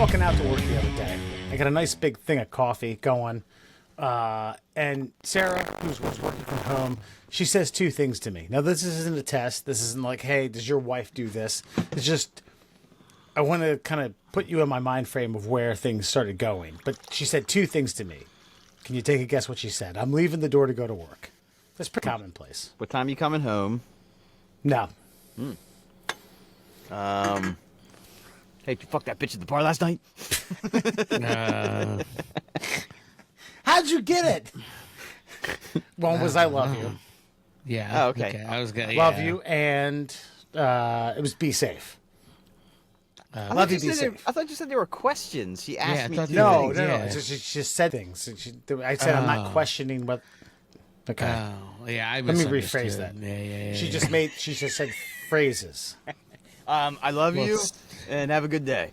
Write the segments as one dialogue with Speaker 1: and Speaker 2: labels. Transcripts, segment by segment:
Speaker 1: walking out to work the other day. I got a nice big thing of coffee going. And Sarah, who was working from home, she says two things to me. Now, this isn't a test. This isn't like, hey, does your wife do this? It's just, I want to kind of put you in my mind frame of where things started going. But she said two things to me. Can you take a guess what she said? I'm leaving the door to go to work. That's pretty commonplace.
Speaker 2: What time you coming home?
Speaker 1: No.
Speaker 2: Hey, did you fuck that bitch at the bar last night?
Speaker 1: How'd you get it? One was I love you.
Speaker 3: Yeah.
Speaker 2: Oh, okay.
Speaker 3: I was gonna
Speaker 1: Love you, and it was be safe. Love you, be safe.
Speaker 2: I thought you said there were questions. She asked
Speaker 3: I
Speaker 2: me
Speaker 3: thought
Speaker 2: to.
Speaker 3: there were
Speaker 1: No,
Speaker 3: things,
Speaker 1: no,
Speaker 3: yeah.
Speaker 1: no. It's just, she just said things. I said I'm not questioning what. Okay.
Speaker 3: Oh, yeah. I
Speaker 1: Let me rephrase
Speaker 3: misunderstood.
Speaker 1: that.
Speaker 3: Yeah.
Speaker 1: She just said phrases.
Speaker 2: I love
Speaker 3: Well,
Speaker 2: you,
Speaker 3: it's-
Speaker 2: and have a good day.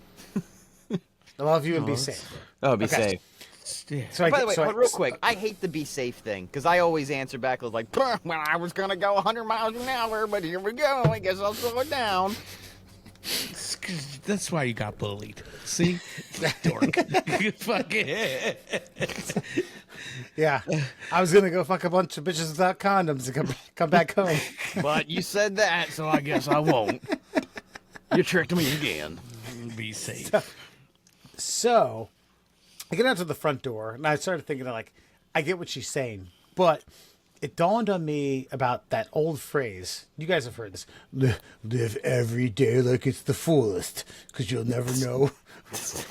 Speaker 1: I love you and be
Speaker 3: that's-
Speaker 1: safe.
Speaker 2: Oh, be
Speaker 1: Okay.
Speaker 2: safe.
Speaker 3: Yeah.
Speaker 1: So I
Speaker 2: By the
Speaker 1: get-
Speaker 2: way,
Speaker 1: so I-
Speaker 2: real quick, I hate the be safe thing because I always answer back with like, "Well, I was gonna go 100 miles an hour, but here we go. I guess I'll slow it down."
Speaker 3: That's why you got bullied. See? Dork. Fucking.
Speaker 1: Yeah, I was gonna go fuck a bunch of bitches without condoms and come back home.
Speaker 2: But you said that, so I guess I won't. You tricked me again.
Speaker 3: Be safe.
Speaker 1: So I get out to the front door and I started thinking like, I get what she's saying, but it dawned on me about that old phrase. You guys have heard this: live every day like it's the fullest, because you'll never know.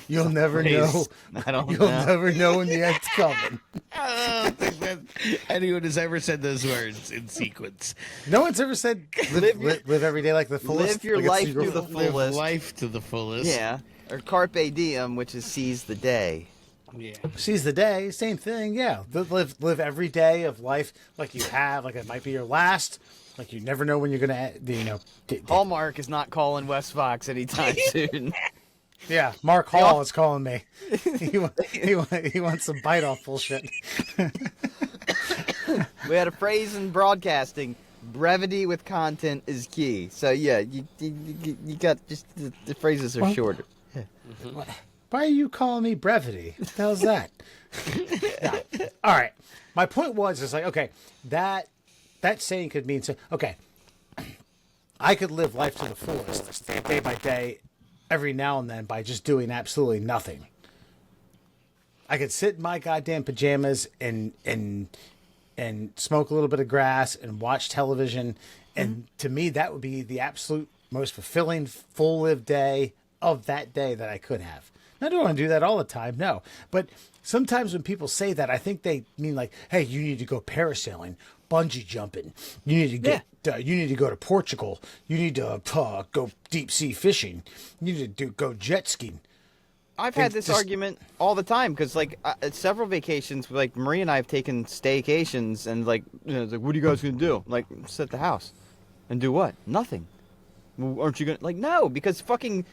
Speaker 1: You'll never know.
Speaker 2: I don't
Speaker 1: You'll
Speaker 2: know.
Speaker 1: never know when the end's coming.
Speaker 3: I don't think that anyone has ever said those words in sequence.
Speaker 1: No one's ever said live every day like the fullest.
Speaker 2: Live your
Speaker 1: like it's
Speaker 2: life to the
Speaker 3: Live
Speaker 2: fullest.
Speaker 3: life to the fullest.
Speaker 2: Yeah, or carpe diem, which is seize the day.
Speaker 3: Yeah.
Speaker 1: Seize the day, same thing. Yeah, live every day of life like you have, like it might be your last. Like you never know when you're gonna,
Speaker 2: Hallmark is not calling West Fox anytime soon.
Speaker 1: Yeah, Mark Hall is calling me. He wants some bite off bullshit.
Speaker 2: We had a phrase in broadcasting: brevity with content is key. So yeah, you got just the phrases are
Speaker 1: Well-
Speaker 2: shorter.
Speaker 1: Why are you calling me brevity? What the hell's that? No. All right. My point was like, okay, that saying could mean so. Okay, I could live life to the fullest, day by day, every now and then, by just doing absolutely nothing. I could sit in my goddamn pajamas and smoke a little bit of grass and watch television, and to me, that would be the absolute most fulfilling, full lived day of that day that I could have. Now, do I want to do that all the time? No. But sometimes when people say that, I think they mean like, hey, you need to go parasailing, bungee jumping. You need to get. You need to go to Portugal. You need to go deep sea fishing. You need to go jet skiing.
Speaker 2: I've had
Speaker 1: It's
Speaker 2: this
Speaker 1: just-
Speaker 2: argument all the time because, like, at several vacations, like Marie and I have taken staycations, and like, it's like, what are you guys gonna do? Like, sit at the house and do what? Nothing. Well, aren't you gonna like? No, because fucking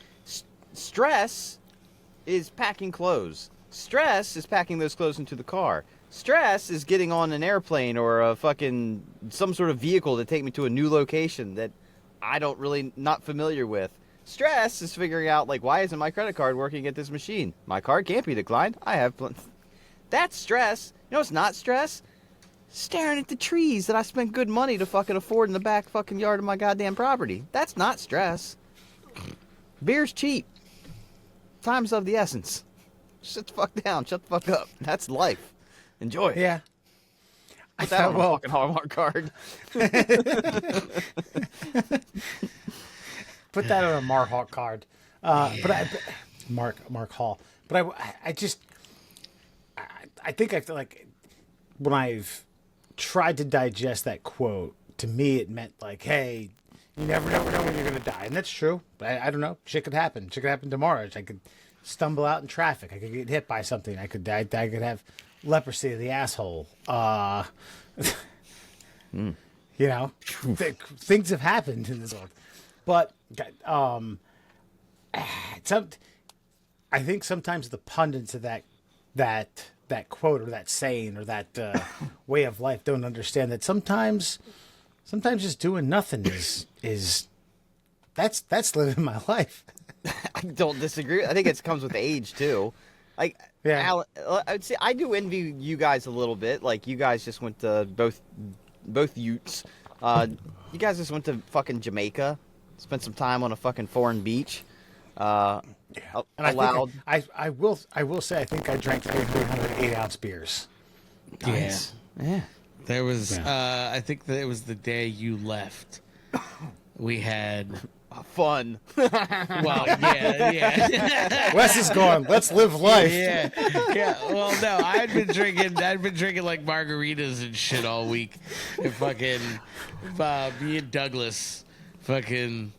Speaker 2: stress is packing clothes. Stress is packing those clothes into the car. Stress is getting on an airplane or a fucking some sort of vehicle to take me to a new location that I don't really not familiar with. Stress is figuring out like, why isn't my credit card working at this machine? My card can't be declined. I have that's stress. You know what's not stress? Staring at the trees that I spent good money to fucking afford in the back fucking yard of my goddamn property. That's not stress. Beer's cheap. Time's of the essence. Shut the fuck down. Shut the fuck up. That's life. Enjoy it.
Speaker 1: Yeah.
Speaker 2: Put that on a fucking Hallmark card.
Speaker 1: Put that on a Marhawk card. Mark Hall. But I think I feel like when I've tried to digest that quote, to me it meant like, hey, you never know when you're going to die. And that's true. But I don't know. Shit could happen. Shit could happen tomorrow. I could stumble out in traffic. I could get hit by something. I could have leprosy of the asshole. You know, things have happened in this world. But I think sometimes the pundits of that quote or that saying or that way of life don't understand that sometimes just doing nothing is that's living my life.
Speaker 2: I don't disagree. I think it comes with age too. Like,
Speaker 1: Yeah.
Speaker 2: I'd say I do envy you guys a little bit. Like, you guys just went to both Utes. You guys just went to fucking Jamaica, spent some time on a fucking foreign beach.
Speaker 1: And
Speaker 2: Allowed.
Speaker 1: I will say I think I drank 300 8-ounce beers.
Speaker 2: Nice. Yeah.
Speaker 3: There was,
Speaker 1: Yeah.
Speaker 3: I think that it was the day you left. We had,
Speaker 2: Fun.
Speaker 3: well, yeah.
Speaker 1: Wes is going. Let's live life.
Speaker 3: Yeah, yeah. Well, no, I'd been drinking like margaritas and shit all week. And fucking, me and Douglas, fucking,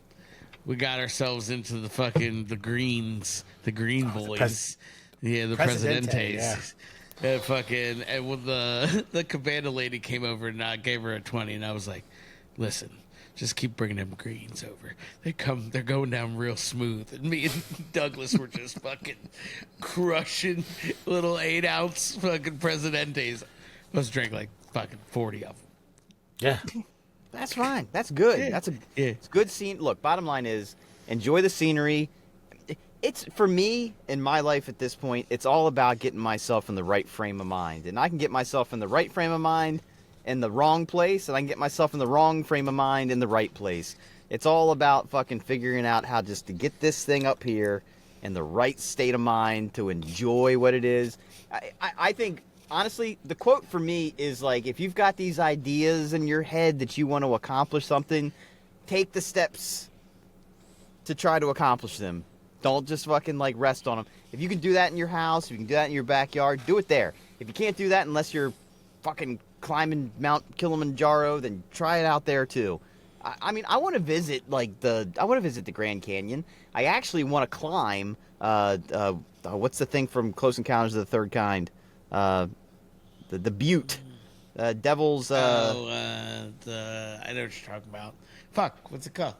Speaker 3: we got ourselves into the greens, the green boys, the
Speaker 1: Presidente,
Speaker 3: Presidentes.
Speaker 1: yeah.
Speaker 3: And when the cabana lady came over and I gave her a 20, and I was like, listen. Just keep bringing them greens over. They're going down real smooth. And me and Douglas were just fucking crushing little 8-ounce fucking Presidentes. Let's drink like fucking 40 of them.
Speaker 1: Yeah.
Speaker 2: That's fine. That's good.
Speaker 3: Yeah.
Speaker 2: It's good scene. Look, bottom line is enjoy the scenery. It's for me in my life at this point, it's all about getting myself in the right frame of mind. And I can get myself in the right frame of mind in the wrong place, and I can get myself in the wrong frame of mind in the right place. It's all about fucking figuring out how just to get this thing up here in the right state of mind to enjoy what it is. I think, honestly, the quote for me is like, if you've got these ideas in your head that you want to accomplish something, take the steps to try to accomplish them. Don't just fucking like rest on them. If you can do that in your house, if you can do that in your backyard, do it there. If you can't do that unless you're fucking climbing Mount Kilimanjaro, then try it out there too. I mean, I want to visit the Grand Canyon. I actually want to climb what's the thing from Close Encounters of the Third Kind? The Butte. Devil's
Speaker 3: I know what you're talking about. Fuck, what's it called?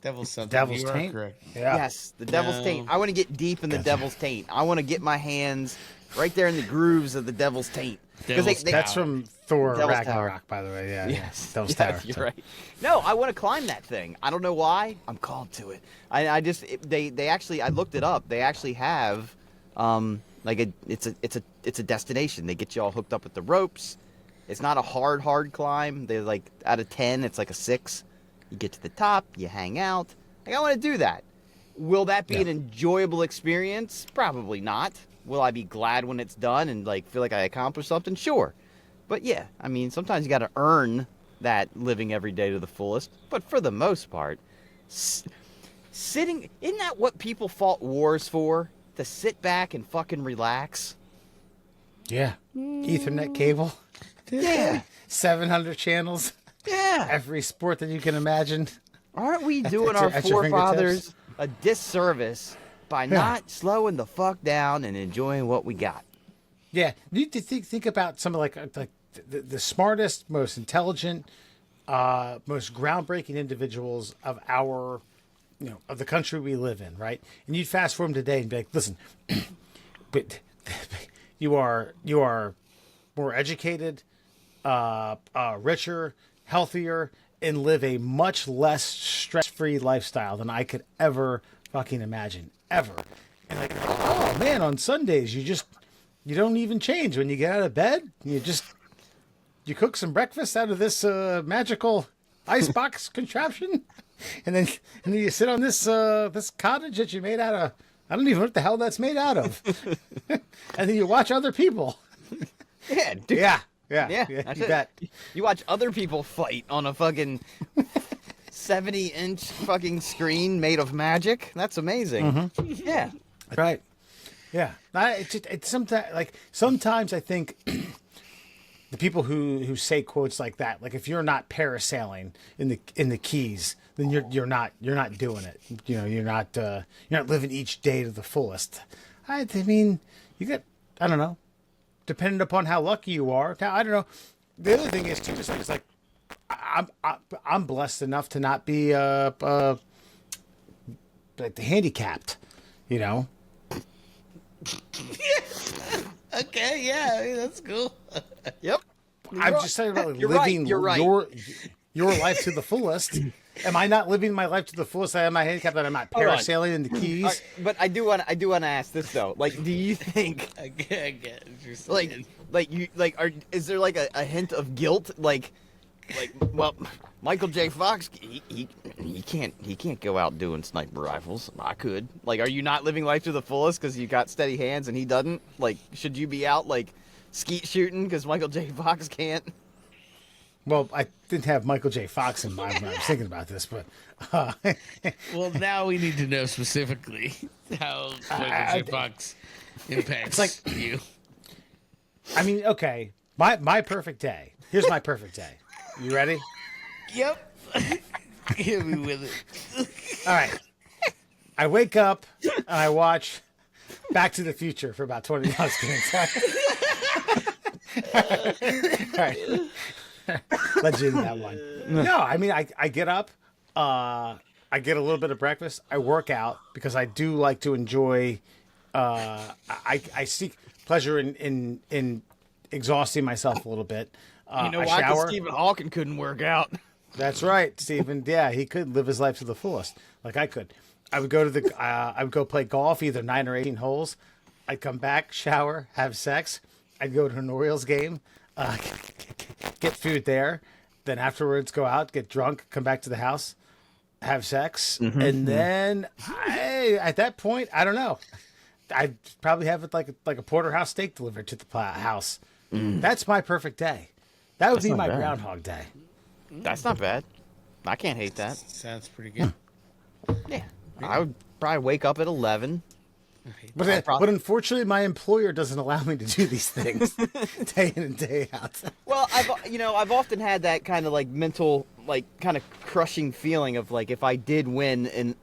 Speaker 3: Devil's something.
Speaker 1: Devil's
Speaker 3: You are
Speaker 1: Taint?
Speaker 3: correct.
Speaker 1: Yeah.
Speaker 2: Yes, the Devil's
Speaker 3: No.
Speaker 2: Taint. I want to get deep in the Devil's Taint. I want to get my hands right there in the grooves of the Devil's Taint. 'Cause
Speaker 3: Devil's
Speaker 1: That's from Thor
Speaker 2: Devil's
Speaker 1: Ragnarok,
Speaker 2: Tower.
Speaker 1: by the way. Yeah.
Speaker 2: Yes,
Speaker 1: Devil's
Speaker 2: yes,
Speaker 1: Tower.
Speaker 2: you're right. No, I want to climb that thing. I don't know why. I'm called to it. They actually, I looked it up. They actually have, it's a destination. They get you all hooked up with the ropes. It's not a hard climb. They're like out of 10, it's like a 6. You get to the top, you hang out. Like, I want to do that. Will that be an enjoyable experience? Probably not. Will I be glad when it's done and like feel like I accomplished something? Sure. But yeah, I mean, sometimes you got to earn that living every day to the fullest. But for the most part, sitting, isn't that what people fought wars for? To sit back and fucking relax?
Speaker 1: Yeah. Ethernet cable.
Speaker 2: Yeah.
Speaker 1: 700 channels.
Speaker 2: Yeah.
Speaker 1: Every sport that you can imagine.
Speaker 2: Aren't we doing
Speaker 1: at
Speaker 2: our
Speaker 1: your
Speaker 2: forefathers a disservice by not slowing the fuck down and enjoying what we got?
Speaker 1: Yeah. You need to think about some of like the smartest, most intelligent, most groundbreaking individuals of our, of the country we live in, right? And you'd fast forward today and be like, listen, but you are more educated, richer, healthier, and live a much less stress-free lifestyle than I could ever fucking imagine, ever. And like, oh man, on Sundays you don't even change when you get out of bed. You cook some breakfast out of this magical icebox contraption, and then you sit on this cottage that you made out of, I don't even know what the hell that's made out of, and then you watch other people.
Speaker 2: Yeah, dude.
Speaker 1: Yeah,
Speaker 2: Yeah,
Speaker 1: you
Speaker 2: that's it.
Speaker 1: bet.
Speaker 2: You watch other people fight on a fucking 70-inch fucking screen made of magic. That's amazing. Yeah.
Speaker 1: Right. Yeah. It's sometimes I think the people who say quotes like that, like if you're not parasailing in the Keys, then you're not doing it. You're not living each day to the fullest. I mean, you get, I don't know, depending upon how lucky you are. Now, I don't know. The other thing is too, it's like I'm blessed enough to not be like the handicapped,
Speaker 3: Okay, yeah, that's cool.
Speaker 2: Yep.
Speaker 1: I'm just saying about like
Speaker 2: You're
Speaker 1: living
Speaker 2: right, you're right.
Speaker 1: your life to the fullest. Am I not living my life to the fullest? Am I handicapped that I'm not
Speaker 2: Hold on.
Speaker 1: parasailing in the Keys?
Speaker 2: All right, but I do want to ask this though. Like, do you think
Speaker 3: I get what you're saying.
Speaker 2: is there like a hint of guilt? Like, well, Michael J. Fox, he can't go out doing sniper rifles. I could. Like, are you not living life to the fullest because you got steady hands and he doesn't? Like, should you be out like skeet shooting because Michael J. Fox can't?
Speaker 1: Well, I didn't have Michael J. Fox in mind when I was thinking about this, but
Speaker 3: Well, now we need to know specifically how Michael J. Fox impacts you.
Speaker 1: I mean, okay, my perfect day. Here's my perfect day. You ready?
Speaker 3: Yep. Hit me with it.
Speaker 1: All right. I wake up and I watch Back to the Future for about 20 minutes. All right. Let you in that one. No, I mean, I get up, I get a little bit of breakfast, I work out because I do like to enjoy. I seek pleasure in exhausting myself a little bit.
Speaker 2: You know
Speaker 1: I
Speaker 2: why? Because
Speaker 1: shower.
Speaker 2: Stephen Hawking couldn't work out.
Speaker 1: That's right, Stephen. Yeah, he could live his life to the fullest, like I could. I would go to I would go play golf, either 9 or 18 holes. I'd come back, shower, have sex. I'd go to an Orioles game, get food there. Then afterwards, go out, get drunk, come back to the house, have sex, and then at that point, I don't know. I'd probably have it like a porterhouse steak delivered to the house. That's my perfect day. That would be
Speaker 2: not
Speaker 1: my
Speaker 2: bad.
Speaker 1: Groundhog Day.
Speaker 2: That's not bad. I can't hate that.
Speaker 3: Sounds pretty good.
Speaker 2: Yeah. I would probably wake up at 11.
Speaker 1: But unfortunately, my employer doesn't allow me to do these things day in and day out.
Speaker 2: Well, I've often had that kind of like mental, like kind of crushing feeling of like if I did win an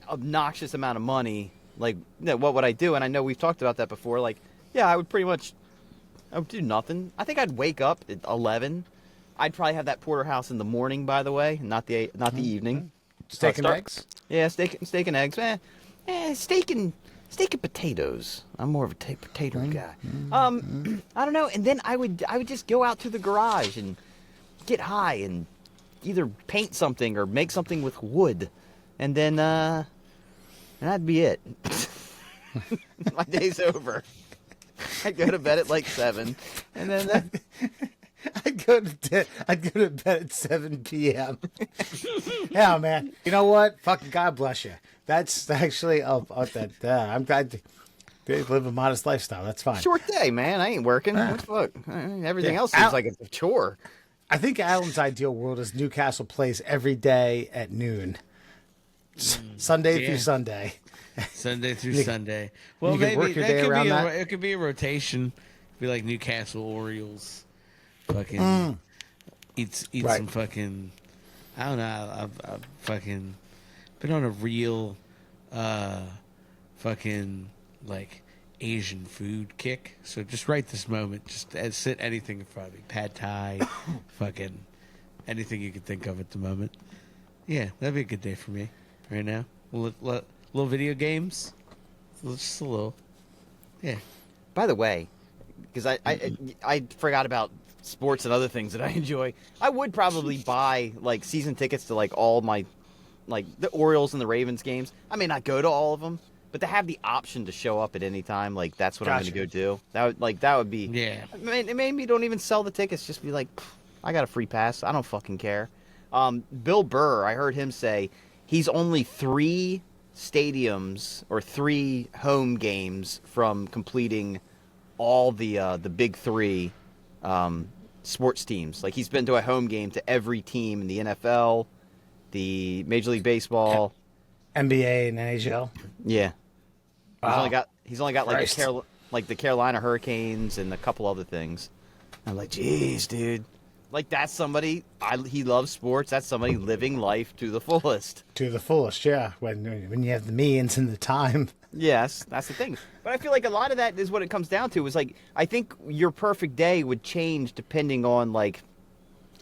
Speaker 2: obnoxious amount of money, like what would I do? And I know we've talked about that before. Like, yeah, I would do nothing. I think I'd wake up at 11. I'd probably have that porterhouse in the morning, by the way, not the evening.
Speaker 1: Steak and
Speaker 2: Start-
Speaker 1: eggs?
Speaker 2: Yeah, steak and eggs. Steak and potatoes. I'm more of a potato guy. I don't know. And then I would just go out to the garage and get high and either paint something or make something with wood, and then that'd be it. My day's over. I'd go to bed at like 7, and then
Speaker 1: I'd go to bed at 7 p.m. Yeah, man. You know what? Fucking God bless you. That's actually I'm glad they live a modest lifestyle. That's fine.
Speaker 2: short day, man. I ain't working. What the fuck? Everything
Speaker 1: Yeah.
Speaker 2: else seems like a chore.
Speaker 1: I think Alan's ideal world is Newcastle plays every day at noon, Sunday through
Speaker 3: Yeah.
Speaker 1: Sunday.
Speaker 3: Sunday through
Speaker 1: You-
Speaker 3: Sunday. Well,
Speaker 1: you can
Speaker 3: maybe
Speaker 1: work your
Speaker 3: that
Speaker 1: day
Speaker 3: could
Speaker 1: around
Speaker 3: be
Speaker 1: that?
Speaker 3: it could be a rotation. Be like Newcastle Orioles. Fucking eat
Speaker 1: Right.
Speaker 3: some fucking. I don't know. I've fucking been on a real, fucking like Asian food kick. So just right this moment, just sit anything in front of me. Pad Thai, fucking anything you could think of at the moment. Yeah, that'd be a good day for me right now. Little video games, just a little. Yeah.
Speaker 2: By the way, because I forgot about sports and other things that I enjoy. I would probably buy like season tickets to like all my like the Orioles and the Ravens games. I may not go to all of them, but to have the option to show up at any time, like that's what I'm
Speaker 1: Gotcha.
Speaker 2: going to go do. That would be.
Speaker 3: Yeah.
Speaker 2: I mean, maybe don't even sell the tickets. Just be like, I got a free pass. I don't fucking care. Bill Burr, I heard him say he's only 3 stadiums or 3 home games from completing all the big 3 sports teams. Like he's been to a home game to every team in the NFL, the Major League Baseball.
Speaker 1: NBA and NHL.
Speaker 2: Yeah.
Speaker 1: Wow.
Speaker 2: He's only got like
Speaker 1: Christ.
Speaker 2: the Carolina Hurricanes and a couple other things. I'm like, geez, dude. Like that's somebody he loves sports. That's somebody living life to the fullest.
Speaker 1: To the fullest, yeah. When you have the means and the time.
Speaker 2: Yes, that's the thing. But I feel like a lot of that is what it comes down to. Is like I think your perfect day would change depending on like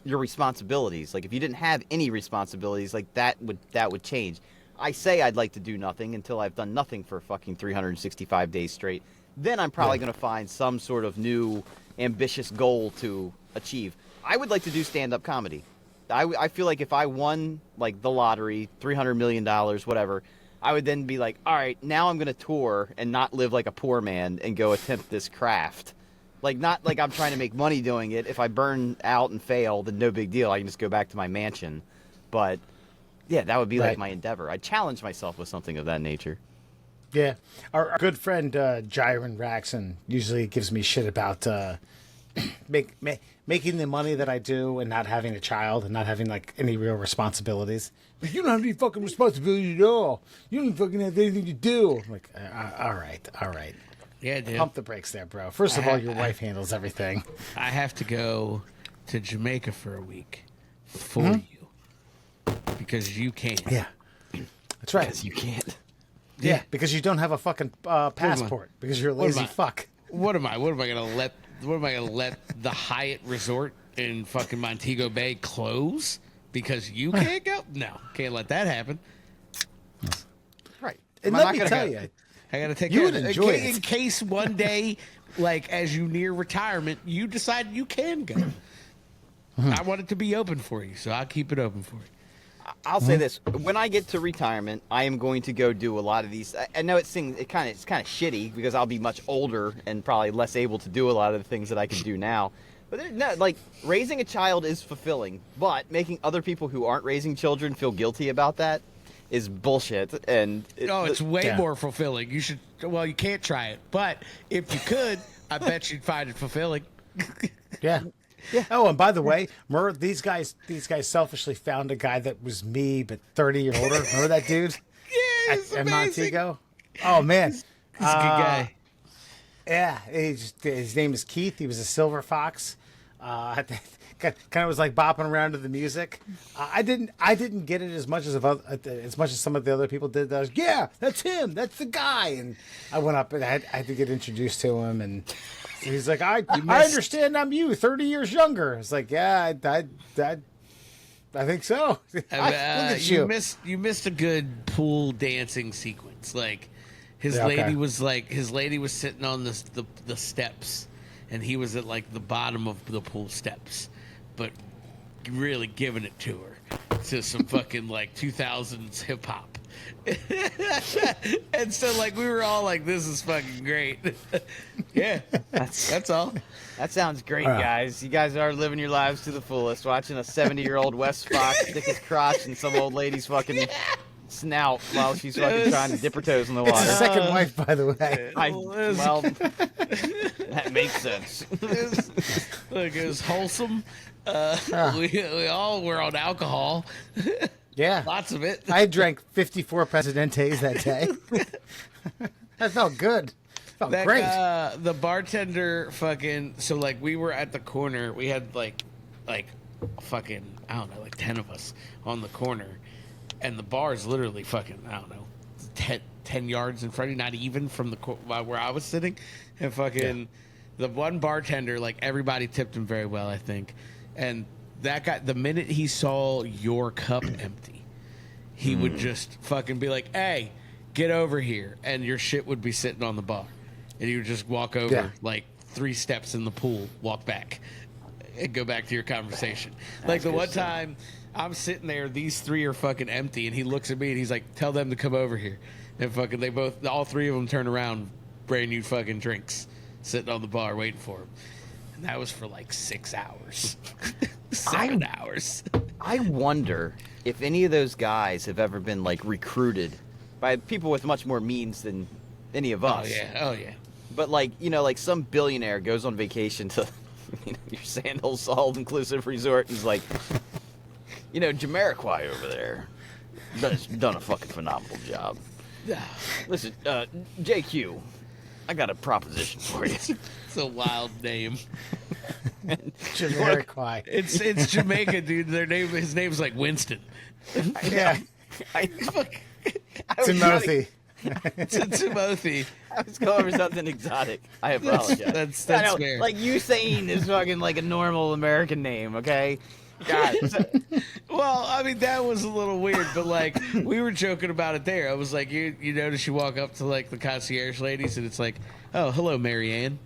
Speaker 2: your responsibilities. Like if you didn't have any responsibilities, like that would change. I say I'd like to do nothing until I've done nothing for fucking 365 days straight. Then I'm probably going to find some sort of new ambitious goal to achieve. I would like to do stand-up comedy. I feel like if I won like the lottery, $300 million, whatever, I would then be like, all right, now I'm going to tour and not live like a poor man and go attempt this craft. Like, not like I'm trying to make money doing it. If I burn out and fail, then no big deal. I can just go back to my mansion. But yeah, that would be like my endeavor. I challenge myself with something of that nature.
Speaker 1: Yeah. Our good friend Jiren Raxon usually gives me shit about making the money that I do and not having a child and not having like any real responsibilities. Like, you don't have any fucking responsibilities at all. You don't fucking have anything to do. I'm like, all right.
Speaker 3: Yeah, dude.
Speaker 1: Pump the brakes there, bro. First of all, your wife handles everything.
Speaker 3: I have to go to Jamaica for a week for you because you can't.
Speaker 1: Yeah. That's right.
Speaker 2: Because you can't.
Speaker 1: Yeah, because you don't have a fucking passport because you're a
Speaker 3: What am
Speaker 1: lazy
Speaker 3: I?
Speaker 1: fuck.
Speaker 3: What am I gonna let? What am I gonna let the Hyatt Resort in fucking Montego Bay close because you can't go? No, can't let that happen.
Speaker 2: Right.
Speaker 1: And
Speaker 2: Am I
Speaker 1: let
Speaker 2: not
Speaker 1: me
Speaker 2: gonna
Speaker 1: tell
Speaker 2: go?
Speaker 1: you,
Speaker 3: I gotta take
Speaker 1: You
Speaker 3: care
Speaker 1: would
Speaker 3: of it.
Speaker 1: enjoy
Speaker 3: in
Speaker 1: it.
Speaker 3: case one day, like as you near retirement, you decide you can go. I want it to be open for you, so I'll keep it open for you.
Speaker 2: I'll say this: when I get to retirement, I am going to go do a lot of these. I know it's kind of shitty because I'll be much older and probably less able to do a lot of the things that I can do now. But no, like raising a child is fulfilling, but making other people who aren't raising children feel guilty about that is bullshit. And
Speaker 3: It's way
Speaker 1: Yeah.
Speaker 3: more fulfilling. You should. Well, you can't try it, but if you could, I bet you'd find it fulfilling.
Speaker 1: yeah. Yeah. Oh, and by the way, remember these guys selfishly found a guy that was me, but 30 years older. Remember that dude
Speaker 3: Yeah, it's
Speaker 1: at
Speaker 3: amazing.
Speaker 1: Montego? Oh man,
Speaker 3: He's a good guy.
Speaker 1: Yeah, his name is Keith. He was a silver fox. Kind of was like bopping around to the music. I didn't get it as much as some of the other people did. I was, yeah, that's him. That's the guy. And I went up and I had to get introduced to him. And he's like, I understand. I'm you, 30 years younger. It's like, yeah, I think so. Look at you.
Speaker 3: You missed a good pool dancing sequence. Like his
Speaker 1: Yeah,
Speaker 3: lady
Speaker 1: okay.
Speaker 3: was sitting on the steps, and he was at like the bottom of the pool steps, but really giving it to her to some fucking like 2000s hip hop. And so like we were all like, this is fucking great. Yeah, that's all.
Speaker 2: that sounds great, guys. You guys are living your lives to the fullest. Watching a 70-year-old West Fox stick his crotch in some old lady's fucking snout while she's fucking trying to dip her toes in the
Speaker 1: It's
Speaker 2: water.
Speaker 1: his second wife, by the way.
Speaker 2: Well, that makes sense.
Speaker 3: Look, it was wholesome. We all were on alcohol.
Speaker 1: Yeah.
Speaker 3: Lots of it.
Speaker 1: I drank 54 Presidentes that day. That felt good. Felt
Speaker 3: That
Speaker 1: great.
Speaker 3: the bartender fucking, so like we were at the corner. We had like fucking, I don't know, like 10 of us on the corner, and the bar is literally fucking, I don't know, 10 yards in front of you, not even from the where I was sitting. And fucking the one bartender, like everybody tipped him very well, I think. And that guy, the minute he saw your cup empty, he would just fucking be like, hey, get over here. And your shit would be sitting on the bar. And you would just walk over
Speaker 1: Yeah.
Speaker 3: like 3 steps in the pool, walk back, and go back to your conversation. Like the one time I'm sitting there, these 3 are fucking empty, and he looks at me and he's like, tell them to come over here. And fucking all 3 of them turn around, brand new fucking drinks, sitting on the bar waiting for him. And that was for like 6 hours. 7 hours.
Speaker 2: I wonder if any of those guys have ever been like recruited by people with much more means than any of us.
Speaker 3: Oh yeah.
Speaker 2: But like, like some billionaire goes on vacation to your Sandals all-inclusive resort and is like, Jamiroquai over there done a fucking phenomenal job. Listen, JQ, I got a proposition for you.
Speaker 3: It's a wild name.
Speaker 1: Jamiroquai.
Speaker 3: It's Jamaica, dude. His name's like Winston.
Speaker 1: Yeah.
Speaker 2: I was
Speaker 1: Timothy.
Speaker 3: Timothy.
Speaker 2: I was going for something exotic. I apologize.
Speaker 3: That's
Speaker 2: I know,
Speaker 3: fair.
Speaker 2: like Usain is fucking like a normal American name, okay? God.
Speaker 3: Well, I mean that was a little weird, but like we were joking about it there. I was like, you notice you walk up to like the concierge ladies, and it's like, oh, hello, Marianne.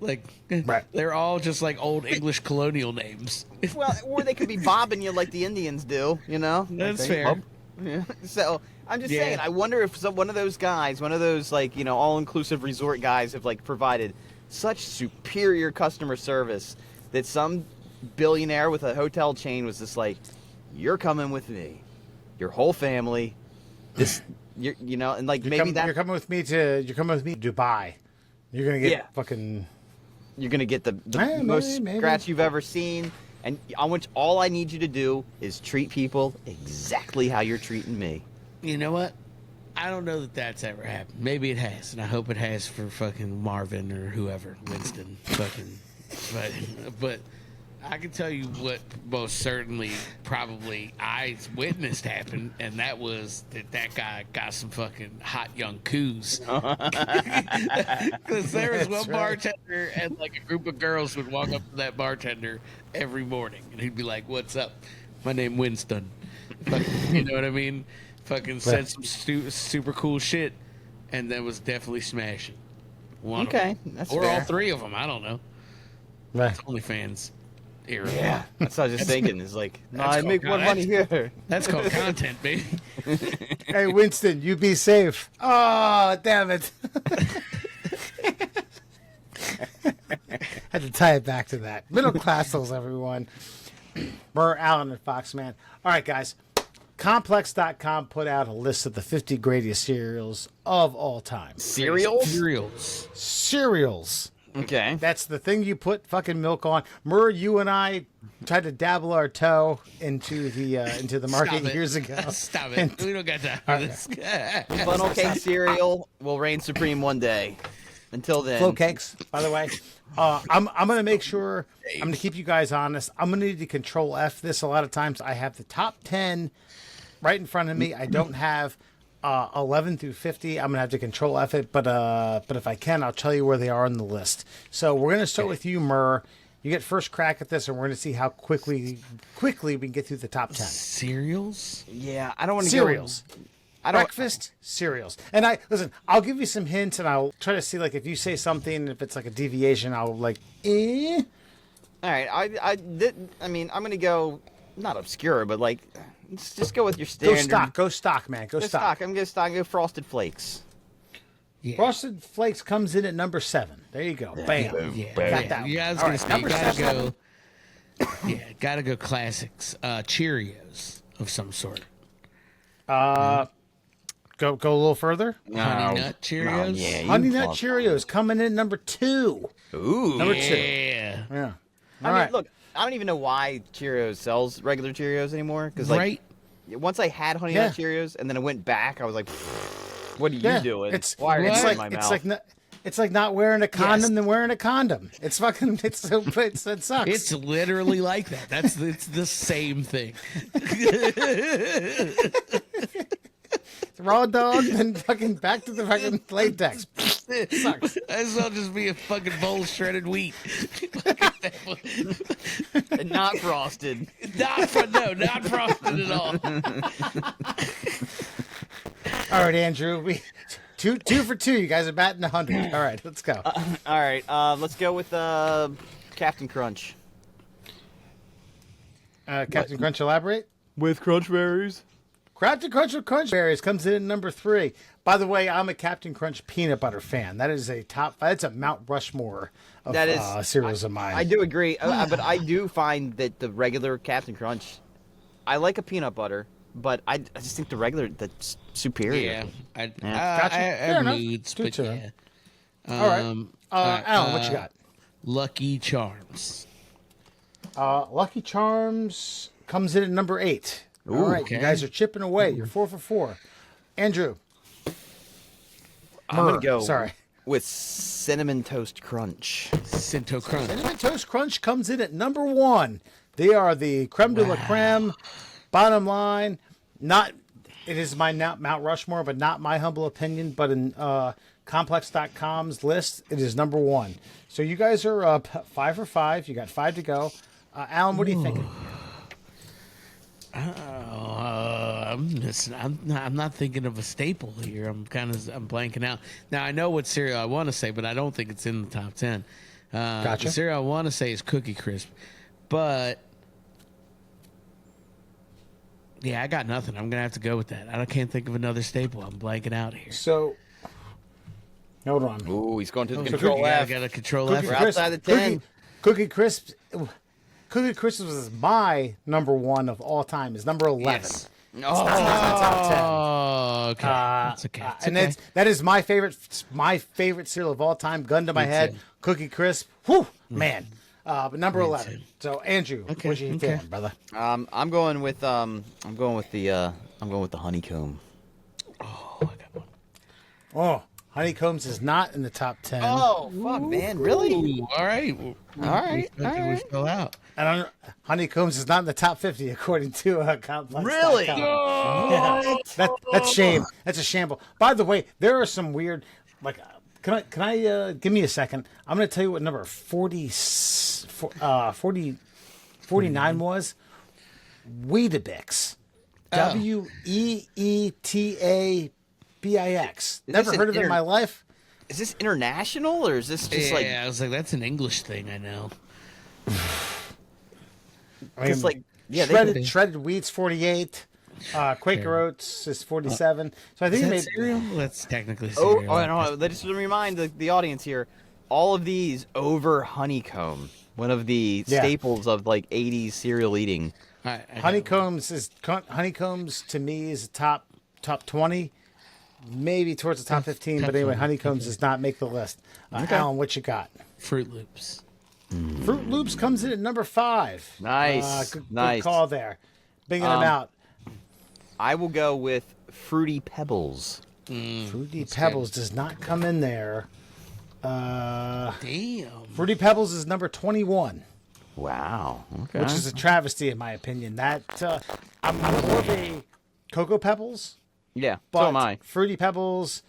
Speaker 3: Like
Speaker 1: Right.
Speaker 3: they're all just like old English colonial names.
Speaker 2: Well, or they could be bobbing you like the Indians do, you know?
Speaker 3: That's
Speaker 2: Like,
Speaker 3: fair.
Speaker 2: Yeah. So I'm just
Speaker 3: Yeah.
Speaker 2: saying, I wonder if one of those guys, one of those like all-inclusive resort guys, have like provided such superior customer service that some billionaire with a hotel chain was just like, "You're coming with me, your whole family." This, and like maybe
Speaker 1: You're coming with me to Dubai. You're gonna get
Speaker 2: Yeah.
Speaker 1: fucking.
Speaker 2: you're gonna get the
Speaker 1: Yeah,
Speaker 2: most
Speaker 1: maybe.
Speaker 2: scratch you've ever seen. And on which all I need you to do is treat people exactly how you're treating me.
Speaker 3: You know what? I don't know that that's ever happened. Maybe it has, and I hope it has for fucking Marvin or whoever, Winston, fucking. But I can tell you what most certainly, probably, I witnessed happen, and that was that guy got some fucking hot young coos. Because there was one
Speaker 1: That's right.
Speaker 3: bartender, and like a group of girls would walk up to that bartender every morning, and he'd be like, "What's up? My name Winston." Fucking, you know what I mean? Fucking said some super cool shit, and that was definitely smashing. One of
Speaker 2: Okay,
Speaker 3: them.
Speaker 2: that's
Speaker 3: or all
Speaker 2: fair.
Speaker 3: three of them. I don't know.
Speaker 1: Right.
Speaker 3: OnlyFans era.
Speaker 2: Yeah, that's what I was just thinking. Is like, no,
Speaker 3: that's
Speaker 2: I make
Speaker 3: called-
Speaker 2: more money here.
Speaker 3: That's called content, baby.
Speaker 1: Hey, Winston, you be safe. Oh, damn it. Had to tie it back to that. Middle classals, everyone. Burr, Allen, and Foxman. All right, guys. Complex.com put out a list of the 50 greatest cereals of all time.
Speaker 2: Cereals?
Speaker 3: Cereals.
Speaker 1: Cereals.
Speaker 2: Okay.
Speaker 1: That's the thing you put fucking milk on. Murr, you and I tried to dabble our toe into the market
Speaker 3: Stop it.
Speaker 1: years ago.
Speaker 3: Stop it.
Speaker 1: And-
Speaker 3: We don't got time for this.
Speaker 2: Funnel cake cereal will reign supreme one day. Until then,
Speaker 1: Flow cakes, by the way. I'm going to make sure, I'm going to keep you guys honest. I'm going to need to control F this. A lot of times I have the top 10 right in front of me. I don't have 11 through 50. I'm going to have to control F it, but if I can, I'll tell you where they are on the list. So we're going to start with you, Murr. You get first crack at this, and we're going to see how quickly we can get through the top 10.
Speaker 3: Cereals?
Speaker 2: Yeah, I don't want to
Speaker 1: Cereals.
Speaker 2: I don't.
Speaker 1: Breakfast cereals. And I'll give you some hints, and I'll try to see, like, if you say something, if it's like a deviation, I'll like, eh.
Speaker 2: All right, I mean, I'm gonna go not obscure, but like, let's just go with your
Speaker 1: Go
Speaker 2: standard.
Speaker 1: Go stock, man. Go
Speaker 2: Go
Speaker 1: stock.
Speaker 2: stock. I'm gonna go Frosted Flakes.
Speaker 3: Yeah.
Speaker 1: Frosted Flakes comes in at number 7. There you go. Bam.
Speaker 3: Yeah.
Speaker 1: Got that
Speaker 3: Yeah, I was
Speaker 1: one.
Speaker 3: going to
Speaker 1: All
Speaker 3: say,
Speaker 1: right,
Speaker 3: gotta
Speaker 1: number
Speaker 3: go. Yeah, gotta go classics. Cheerios of some sort.
Speaker 1: Go a little further.
Speaker 3: Honey Nut Cheerios?
Speaker 2: yeah, you
Speaker 1: Honey Nut
Speaker 2: fuck.
Speaker 1: Cheerios coming in at number 2.
Speaker 2: Ooh.
Speaker 1: Number 2.
Speaker 3: Yeah.
Speaker 1: Yeah.
Speaker 2: I
Speaker 1: All
Speaker 2: mean,
Speaker 1: right.
Speaker 2: look, I don't even know why Cheerios sells regular Cheerios anymore. Because like,
Speaker 3: Right?
Speaker 2: once I had Honey Nut Cheerios and then I went back, I was like, what are you
Speaker 1: Yeah.
Speaker 2: doing?
Speaker 1: It's
Speaker 2: Why are you
Speaker 1: it's
Speaker 2: in
Speaker 1: like
Speaker 2: my
Speaker 1: it's
Speaker 2: mouth?
Speaker 1: like it's like not wearing a condom than wearing a condom. It's fucking it sucks.
Speaker 3: It's literally like that. It's the same thing.
Speaker 1: raw dog and fucking back to the fucking latex. Sucks.
Speaker 3: Might as well just be a fucking bowl of shredded wheat.
Speaker 2: And not frosted.
Speaker 3: not frosted at all.
Speaker 1: All right, Andrew. We two for 2. You guys are batting 100. All right, let's go.
Speaker 2: All right, let's go with Captain Crunch.
Speaker 1: Captain Crunch, elaborate.
Speaker 2: With Crunch Berries.
Speaker 1: Captain Crunch with Crunch Berries comes in at number 3. By the way, I'm a Captain Crunch peanut butter fan. That is a top. That's a Mount Rushmore of
Speaker 2: That is
Speaker 1: cereals of mine.
Speaker 2: I do agree, but I do find that the regular Captain Crunch, I like a peanut butter, but I just think the regular that's superior.
Speaker 3: Yeah, I
Speaker 1: Gotcha.
Speaker 3: I
Speaker 1: Fair
Speaker 3: have
Speaker 1: enough.
Speaker 3: moods,
Speaker 1: Do
Speaker 3: but
Speaker 1: to
Speaker 3: yeah.
Speaker 1: All right. Alan, what you got?
Speaker 3: Lucky Charms.
Speaker 1: Lucky Charms comes in at number 8. All right,
Speaker 3: okay.
Speaker 1: you guys are chipping away. You're 4 for 4. Andrew.
Speaker 2: I'm gonna
Speaker 1: Murr,
Speaker 2: go.
Speaker 1: Sorry.
Speaker 2: With Cinnamon Toast Crunch.
Speaker 3: Cinto Crunch.
Speaker 1: Cinnamon Toast Crunch comes in at number 1. They are the creme de la creme. Bottom line, it is my Mount Rushmore, but not my humble opinion. But in Complex.com's list, it is number 1. So you guys are up 5 for 5. You got 5 to go. Alan, what are you thinking?
Speaker 3: I'm not thinking of a staple here. I'm blanking out. Now I know what cereal I want to say, but I don't think it's in the top 10.
Speaker 1: Gotcha.
Speaker 3: The cereal I want to say is Cookie Crisp, but yeah, I got nothing. I'm gonna have to go with that. I can't think of another staple. I'm blanking out here.
Speaker 1: So, hold on.
Speaker 2: Ooh, he's going to the
Speaker 3: Oh,
Speaker 2: control
Speaker 3: yeah, I
Speaker 2: F.
Speaker 3: got a control
Speaker 1: Cookie
Speaker 3: F.
Speaker 2: We're
Speaker 1: Crisp,
Speaker 2: outside the 10.
Speaker 1: Cookie Crisp. Cookie Crisp was my number one of all time. Is number 11.
Speaker 3: Yes.
Speaker 2: Oh,
Speaker 1: Top 10.
Speaker 3: Oh, okay. That's okay. It's
Speaker 1: And
Speaker 3: okay.
Speaker 1: that is my favorite cereal of all time. Gun to my
Speaker 3: Me
Speaker 1: head,
Speaker 3: too.
Speaker 1: Cookie Crisp. Whew, man. But number
Speaker 3: Me
Speaker 1: 11.
Speaker 3: too.
Speaker 1: So Andrew,
Speaker 3: Okay,
Speaker 1: what you
Speaker 3: okay.
Speaker 1: feeling, brother?
Speaker 2: I'm going with the honeycomb.
Speaker 3: Oh, I got one.
Speaker 1: Oh, Honeycombs is not in the top 10.
Speaker 2: Oh, fuck, man, really?
Speaker 3: Ooh, all right. All
Speaker 2: right, all
Speaker 3: We
Speaker 2: right.
Speaker 3: fell out.
Speaker 1: And Honeycombs is not in the top 50 according to Complex.
Speaker 2: Really?
Speaker 1: Yeah. That's shame. That's a shamble. By the way, there are some weird. Like, can I give me a second? I'm going to tell you what number 49 was. Weetabix. Weetabix. Never
Speaker 2: this
Speaker 1: heard
Speaker 2: an
Speaker 1: of it in my life.
Speaker 2: Is this international or is this just
Speaker 3: Yeah,
Speaker 2: like?
Speaker 3: I was like, that's an English thing. I know.
Speaker 2: Because like, yeah,
Speaker 1: shredded wheat's 48. Quaker Oats is 47. So I think
Speaker 3: Is
Speaker 1: it
Speaker 3: that
Speaker 1: made
Speaker 3: cereal? That's technically
Speaker 2: Oh,
Speaker 3: cereal.
Speaker 2: no, let's just remind the audience here. All of these over honeycomb, one of the
Speaker 1: Yeah.
Speaker 2: staples of like 80s cereal eating.
Speaker 3: All right, I got
Speaker 1: Honeycombs to me is top 20, maybe towards the top 15. But anyway,
Speaker 3: 20,
Speaker 1: Honeycombs does not make the list. Alan, what you got?
Speaker 3: Fruit Loops.
Speaker 1: Fruit Loops comes in at number 5.
Speaker 2: Nice,
Speaker 1: Good
Speaker 2: nice.
Speaker 1: call there. Binging them out.
Speaker 2: I will go with Fruity Pebbles.
Speaker 1: Fruity Pebbles does not come in there.
Speaker 3: Damn.
Speaker 1: Fruity Pebbles is number 21.
Speaker 2: Wow. Okay.
Speaker 1: Which is a travesty in my opinion. That I'm more of a Cocoa Pebbles,
Speaker 2: yeah.
Speaker 1: but
Speaker 2: So am I.
Speaker 1: Fruity Pebbles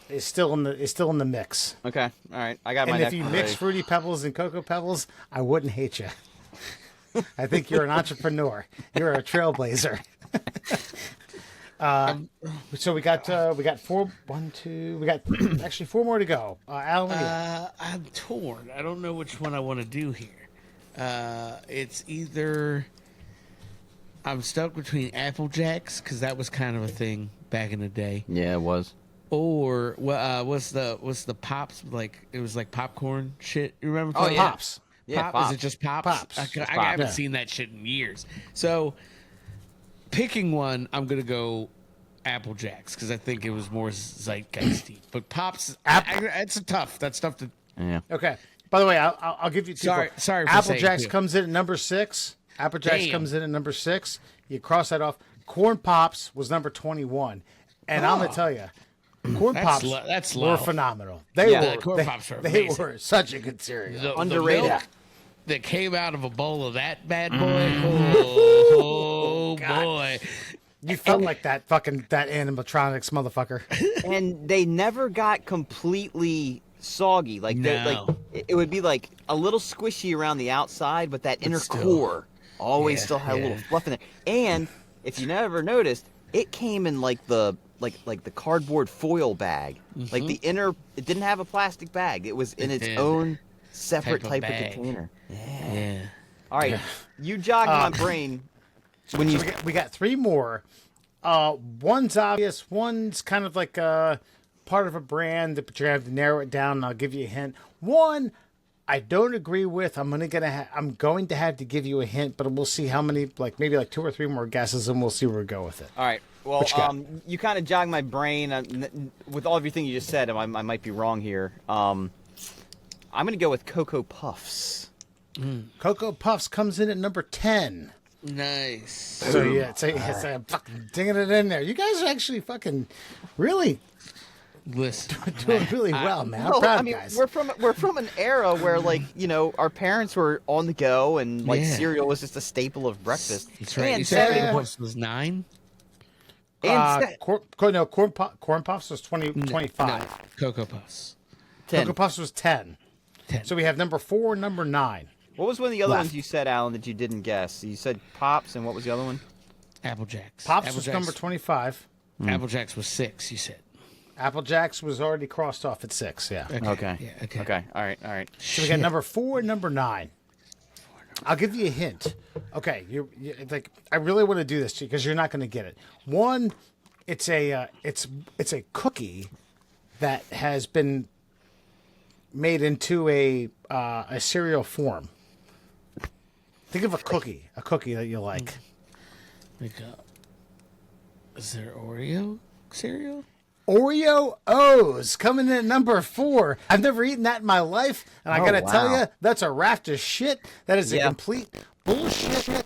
Speaker 1: is still in the mix.
Speaker 2: Okay. All right. I got my.
Speaker 1: And if
Speaker 2: next
Speaker 1: you
Speaker 2: one
Speaker 1: mix
Speaker 2: ready.
Speaker 1: Fruity Pebbles and Cocoa Pebbles, I wouldn't hate you. I think you're an entrepreneur. You're a trailblazer. So we got 4, 1, 2. We got actually 4 more to go. Alan, what do you got?
Speaker 3: I'm torn. I don't know which one I want to do here. It's either I'm stuck between Apple Jacks because that was kind of a thing back in the day,
Speaker 2: Yeah, it was.
Speaker 3: or what's the Pops, like it was like popcorn shit. You remember?
Speaker 2: Oh,
Speaker 3: Pops?
Speaker 2: yeah.
Speaker 1: Pops.
Speaker 2: Yeah.
Speaker 3: Pop?
Speaker 2: Pops.
Speaker 3: Is it just Pops?
Speaker 1: Pops.
Speaker 3: I
Speaker 1: It's
Speaker 3: haven't
Speaker 1: Pops.
Speaker 3: seen that shit in years. So, picking one, I'm gonna go Apple Jacks because I think it was more zeitgeisty. But Pops, it's tough. That's tough to.
Speaker 2: Yeah.
Speaker 1: Okay. By the way, I'll give you two.
Speaker 3: Sorry for
Speaker 1: Apple
Speaker 3: saying
Speaker 1: Jacks
Speaker 3: two.
Speaker 1: comes in at number 6. Apple Jacks
Speaker 3: Damn.
Speaker 1: comes in at number 6. You cross that off. Corn Pops was number 21, and I'm gonna tell you, Corn
Speaker 3: That's
Speaker 1: Pops
Speaker 3: that's
Speaker 1: were
Speaker 3: low.
Speaker 1: phenomenal. They
Speaker 2: Yeah.
Speaker 1: were.
Speaker 3: Corn Pops were
Speaker 1: they
Speaker 3: amazing.
Speaker 1: were such a good cereal.
Speaker 3: The
Speaker 2: Underrated.
Speaker 3: milk that came out of a bowl of that bad boy. Oh boy.
Speaker 1: You felt like that animatronics motherfucker.
Speaker 2: And they never got completely soggy. Like
Speaker 3: No.
Speaker 2: it would be like a little squishy around the outside, but that inner
Speaker 3: still.
Speaker 2: core always
Speaker 3: Yeah,
Speaker 2: still had a
Speaker 3: yeah.
Speaker 2: little fluff in there. And if you never noticed, it came in like the cardboard foil bag. Like the inner, it didn't have a plastic bag. It was in its
Speaker 3: Yeah.
Speaker 2: own separate
Speaker 3: Type
Speaker 2: type
Speaker 3: of
Speaker 2: of
Speaker 3: bag.
Speaker 2: container.
Speaker 3: Yeah.
Speaker 2: All right, you jogged my brain when you.
Speaker 1: So we got 3 more. One's obvious. One's kind of like part of a brand, but you're gonna have to narrow it down. And I'll give you a hint. One, I don't agree with. I'm going to have to give you a hint, but we'll see how many. Maybe 2 or 3 more guesses, and we'll see where we go with it.
Speaker 2: All right. Well,
Speaker 1: What you got?
Speaker 2: you kind of jogged my brain with all everything you just said. I might be wrong here. I'm going to go with Cocoa Puffs.
Speaker 1: Cocoa Puffs comes in at number 10.
Speaker 3: Nice.
Speaker 1: So yeah, it's a fucking dinging it in there. You guys are actually fucking really
Speaker 3: Listen,
Speaker 1: doing really well, man. I'm
Speaker 2: Well,
Speaker 1: proud
Speaker 2: I
Speaker 1: of
Speaker 2: mean,
Speaker 1: you guys.
Speaker 2: we're from an era where our parents were on the go and
Speaker 3: Yeah.
Speaker 2: cereal was just a staple of breakfast.
Speaker 3: that's right.
Speaker 2: And
Speaker 3: You said
Speaker 2: Saturday
Speaker 3: Puffs was 9?
Speaker 1: Corn Puffs was 25.
Speaker 3: No, Cocoa Puffs.
Speaker 2: 10.
Speaker 1: Cocoa Puffs was 10.
Speaker 3: 10.
Speaker 1: So we have number 4 and number 9.
Speaker 2: What was one of the other
Speaker 1: Left.
Speaker 2: ones you said, Alan, that you didn't guess? You said Pops, and what was the other one?
Speaker 3: Apple Jacks.
Speaker 1: Pops
Speaker 3: Apple
Speaker 1: was
Speaker 3: Jacks.
Speaker 1: number 25.
Speaker 3: Apple Jacks was 6, you said.
Speaker 1: Apple Jacks was already crossed off at 6. Yeah.
Speaker 2: Okay.
Speaker 3: Yeah, okay.
Speaker 2: Okay. All right. All right.
Speaker 1: So we got number 4 and number 9. I'll give you a hint. Okay, you like I really want to do this to you because you're not going to get it. One, it's a cookie that has been made into a cereal form. Think of a cookie that you like.
Speaker 3: Like, is there Oreo cereal?
Speaker 1: Oreo O's coming in at number 4. I've never eaten that in my life, and I
Speaker 2: Oh,
Speaker 1: gotta tell
Speaker 2: wow.
Speaker 1: you, that's a raft of shit. That is a
Speaker 2: Yeah.
Speaker 1: complete bullshit.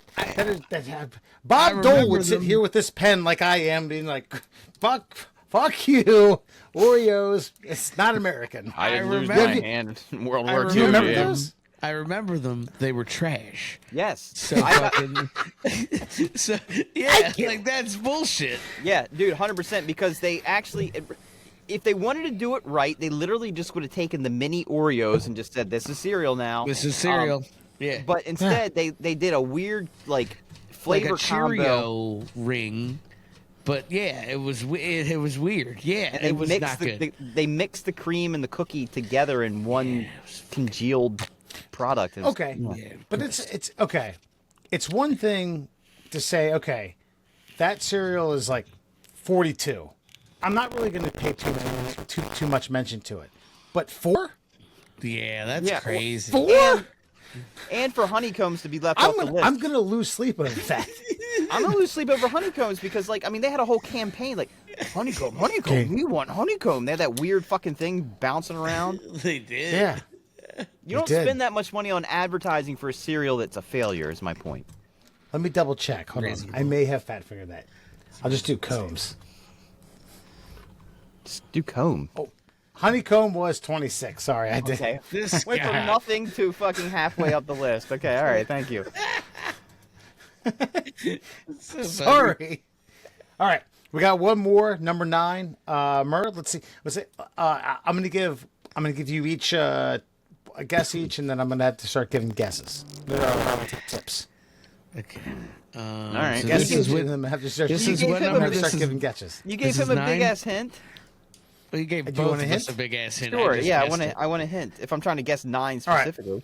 Speaker 1: Bob Dole
Speaker 3: remember
Speaker 1: would sit
Speaker 3: them.
Speaker 1: here with this pen like I am, being like, fuck you, Oreos. It's not American.
Speaker 2: I didn't lose
Speaker 3: remember-
Speaker 2: my hand in World
Speaker 3: I
Speaker 2: War
Speaker 1: Do you
Speaker 2: II.
Speaker 1: remember
Speaker 2: dude.
Speaker 1: those?
Speaker 3: I remember them. They were trash.
Speaker 2: Yes.
Speaker 3: So fucking. So yeah, like that's bullshit.
Speaker 2: Yeah, dude, 100%. Because they actually, if they wanted to do it right, they literally just would have taken the mini Oreos and just said, "This is cereal now."
Speaker 3: This is cereal. Yeah,
Speaker 2: But instead, they did a weird like flavor
Speaker 3: like a
Speaker 2: combo.
Speaker 3: Cheerio ring. But yeah, it was it was weird. Yeah,
Speaker 2: And they
Speaker 3: it was
Speaker 2: mixed
Speaker 3: not good.
Speaker 2: they mixed the cream and the cookie together in one congealed product. It's-
Speaker 1: Okay,
Speaker 3: Yeah,
Speaker 1: but it's okay. It's one thing to say, okay, that cereal is like 42. I'm not really going to pay too much mention to it. But 4?
Speaker 3: Yeah, that's
Speaker 2: Yeah,
Speaker 3: crazy.
Speaker 1: 4?
Speaker 2: And for honeycombs to be left off the list.
Speaker 1: I'm gonna lose sleep over that.
Speaker 2: I'm gonna lose sleep over honeycombs because, like, I mean, they had a whole campaign like honeycomb,
Speaker 1: Okay.
Speaker 2: we want honeycomb. They had that weird fucking thing bouncing around.
Speaker 3: They did.
Speaker 1: Yeah.
Speaker 2: You don't
Speaker 1: did.
Speaker 2: spend that much money on advertising for a cereal that's a failure. Is my point.
Speaker 1: Let me double check. Hold
Speaker 3: Crazy.
Speaker 1: on. I may have fat fingered that. I'll just do combs.
Speaker 2: Just do comb.
Speaker 1: Honeycomb was 26. Sorry, I did.
Speaker 2: Okay.
Speaker 3: This
Speaker 2: Went from
Speaker 3: guy.
Speaker 2: nothing to fucking halfway up the list. Okay, all right, thank you.
Speaker 3: So funny.
Speaker 1: Sorry. All right, we got one more. Number 9. Mur, let's see. Let's see. I'm gonna give you each a guess each, and then I'm gonna have to start giving guesses. Tips.
Speaker 3: Okay.
Speaker 2: All right.
Speaker 3: So
Speaker 2: Guess
Speaker 3: this
Speaker 1: Guess
Speaker 3: is
Speaker 1: each,
Speaker 3: what.
Speaker 1: and then I'm gonna have to start.
Speaker 3: This
Speaker 2: You
Speaker 3: is
Speaker 2: gave
Speaker 3: what
Speaker 2: him a-
Speaker 1: I'm
Speaker 3: number
Speaker 1: gonna
Speaker 3: this
Speaker 1: start
Speaker 3: is.
Speaker 1: giving guesses.
Speaker 2: You gave
Speaker 3: This
Speaker 2: him
Speaker 3: is
Speaker 2: a big
Speaker 3: 9?
Speaker 2: ass hint.
Speaker 3: Well, you gave
Speaker 1: Do you
Speaker 3: both
Speaker 1: want a
Speaker 3: of us
Speaker 1: hint?
Speaker 3: a big ass hint.
Speaker 2: Sure.
Speaker 3: just
Speaker 2: Yeah, I
Speaker 3: guessed
Speaker 2: want
Speaker 3: it.
Speaker 2: to. I want a hint. If I'm trying to guess 9
Speaker 1: All right.
Speaker 2: specifically.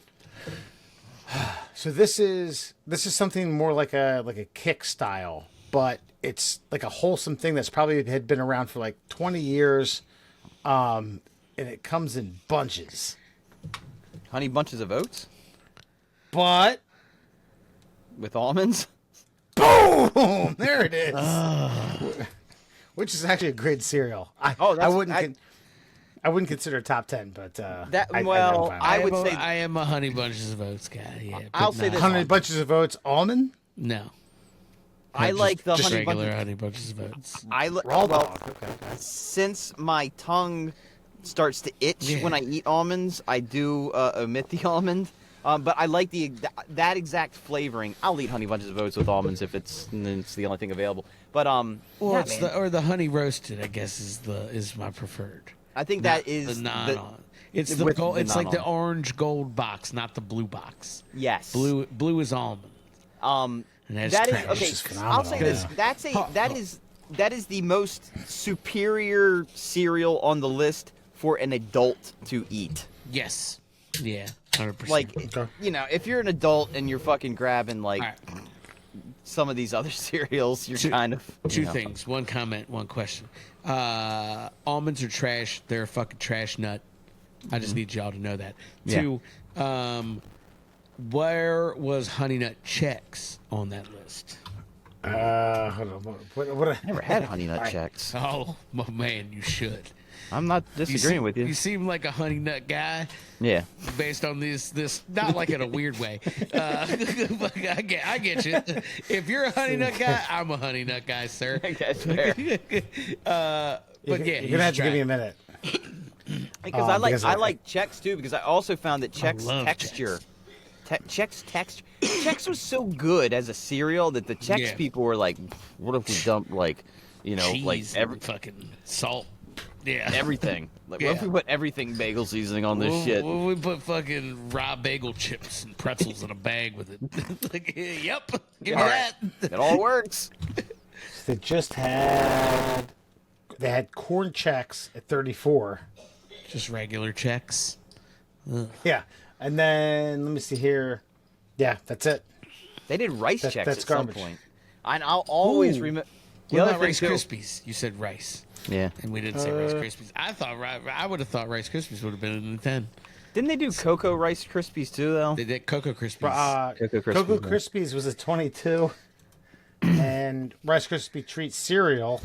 Speaker 1: So this is something more like a kick style, but it's like a wholesome thing that's probably had been around for like 20 years, and it comes in bunches.
Speaker 2: Honey bunches of oats
Speaker 1: But
Speaker 2: with almonds.
Speaker 1: boom, there it is. Which is actually a great cereal. I wouldn't consider top 10, but
Speaker 2: I would say-
Speaker 3: I am a Honey Bunches of Oats guy. Yeah,
Speaker 2: I'll
Speaker 3: but
Speaker 2: say
Speaker 3: not-
Speaker 2: this.
Speaker 1: 100 bunches of oats almond.
Speaker 3: No.
Speaker 2: I like the
Speaker 3: just
Speaker 2: honey
Speaker 3: regular
Speaker 2: bunches.
Speaker 3: Honey Bunches of Oats.
Speaker 1: Raw
Speaker 2: Well,
Speaker 1: dog. Okay.
Speaker 2: since my tongue starts to itch
Speaker 3: Yeah.
Speaker 2: when I eat almonds, I do omit the almond. But I like that exact flavoring. I'll eat honey bunches of oats with almonds if it's the only thing available. But
Speaker 3: Or
Speaker 2: yeah,
Speaker 3: it's
Speaker 2: man.
Speaker 3: the honey roasted. I guess is my preferred.
Speaker 2: I think
Speaker 3: Not
Speaker 2: that is
Speaker 3: the non. It's the
Speaker 2: with
Speaker 3: gold.
Speaker 2: the
Speaker 3: It's like the
Speaker 2: non-almond.
Speaker 3: orange gold box, not the blue box.
Speaker 2: yes.
Speaker 3: Blue is almond. And that's
Speaker 2: That is
Speaker 3: trash.
Speaker 2: okay.
Speaker 1: Which is
Speaker 2: I'll say this.
Speaker 1: phenomenal,
Speaker 2: That is the most superior cereal on the list for an adult to eat.
Speaker 3: Yes. Yeah. 100%.
Speaker 2: Like,
Speaker 1: Okay.
Speaker 2: you know, if you're an adult and you're fucking grabbing like
Speaker 3: All right.
Speaker 2: some of these other cereals, you're kind of
Speaker 3: Two
Speaker 2: you know.
Speaker 3: things. One comment. One question. Almonds are trash. They're a fucking trash nut. I just need y'all to know that.
Speaker 2: Yeah.
Speaker 3: Two. Where was Honey Nut Chex on that list?
Speaker 1: Hold on. What
Speaker 2: Never had honey nut checks.
Speaker 3: Oh, my man, you should.
Speaker 2: I'm not disagreeing with you.
Speaker 3: You seem like a honey nut guy.
Speaker 2: Yeah.
Speaker 3: Based on this, not like in a weird way. But I get you. If you're a honey nut guy, I'm a honey nut guy, sir.
Speaker 2: That's fair.
Speaker 3: But yeah,
Speaker 1: you're gonna have to give me a minute.
Speaker 2: Because I
Speaker 1: because
Speaker 2: I
Speaker 1: I-
Speaker 2: like Chex too. Because I also found that Chex
Speaker 3: love
Speaker 2: texture, Chex texture, Chex was so good as a cereal that the Chex
Speaker 3: Yeah.
Speaker 2: people were like, "What if we dump like, you know,
Speaker 3: cheese
Speaker 2: like
Speaker 3: and fucking salt. Yeah,
Speaker 2: everything? Like, what if
Speaker 3: Yeah.
Speaker 2: we put everything bagel seasoning on this shit?"
Speaker 3: We put fucking raw bagel chips and pretzels in a bag with it. Like, yep, give me
Speaker 2: All
Speaker 3: that.
Speaker 2: right. It all works.
Speaker 1: They just had They had corn checks at 34.
Speaker 3: Just regular checks.
Speaker 1: Yeah. And then, let me see here. Yeah, that's it.
Speaker 2: They did rice checks
Speaker 1: that's
Speaker 2: at some
Speaker 1: garbage.
Speaker 2: point. And I'll always
Speaker 1: Ooh.
Speaker 2: remember.
Speaker 3: What about Rice Krispies? You said rice.
Speaker 2: Yeah.
Speaker 3: And we didn't say Rice Krispies. I would have thought Rice Krispies would have been in the 10.
Speaker 2: Didn't they do Cocoa Rice Krispies too, though?
Speaker 3: They did Cocoa Krispies.
Speaker 1: Cocoa Krispies was a 22. And Rice Krispie Treat cereal.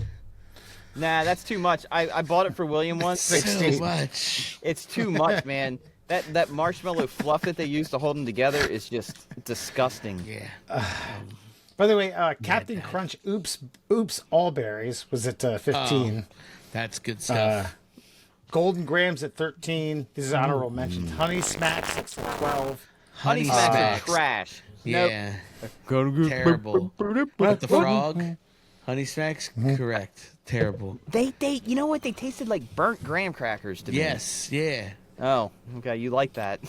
Speaker 2: Nah, that's too much. I bought it for William once.
Speaker 3: so
Speaker 1: 16.
Speaker 3: much.
Speaker 2: It's too much, man. That marshmallow fluff that they use to hold them together is just disgusting.
Speaker 3: Yeah.
Speaker 1: By the way, Captain Crunch Oops All Berries was at 15.
Speaker 3: That's good stuff.
Speaker 1: Golden Grams at 13. These are honorable mentions. Honey Smacks at 12.
Speaker 2: Honey Smacks are trash.
Speaker 3: Yeah. Terrible. With the frog. Honey Smacks? Correct. Terrible.
Speaker 2: They you know what? They tasted like burnt graham crackers to me.
Speaker 3: Yes. Yeah.
Speaker 2: Oh, okay. You like that?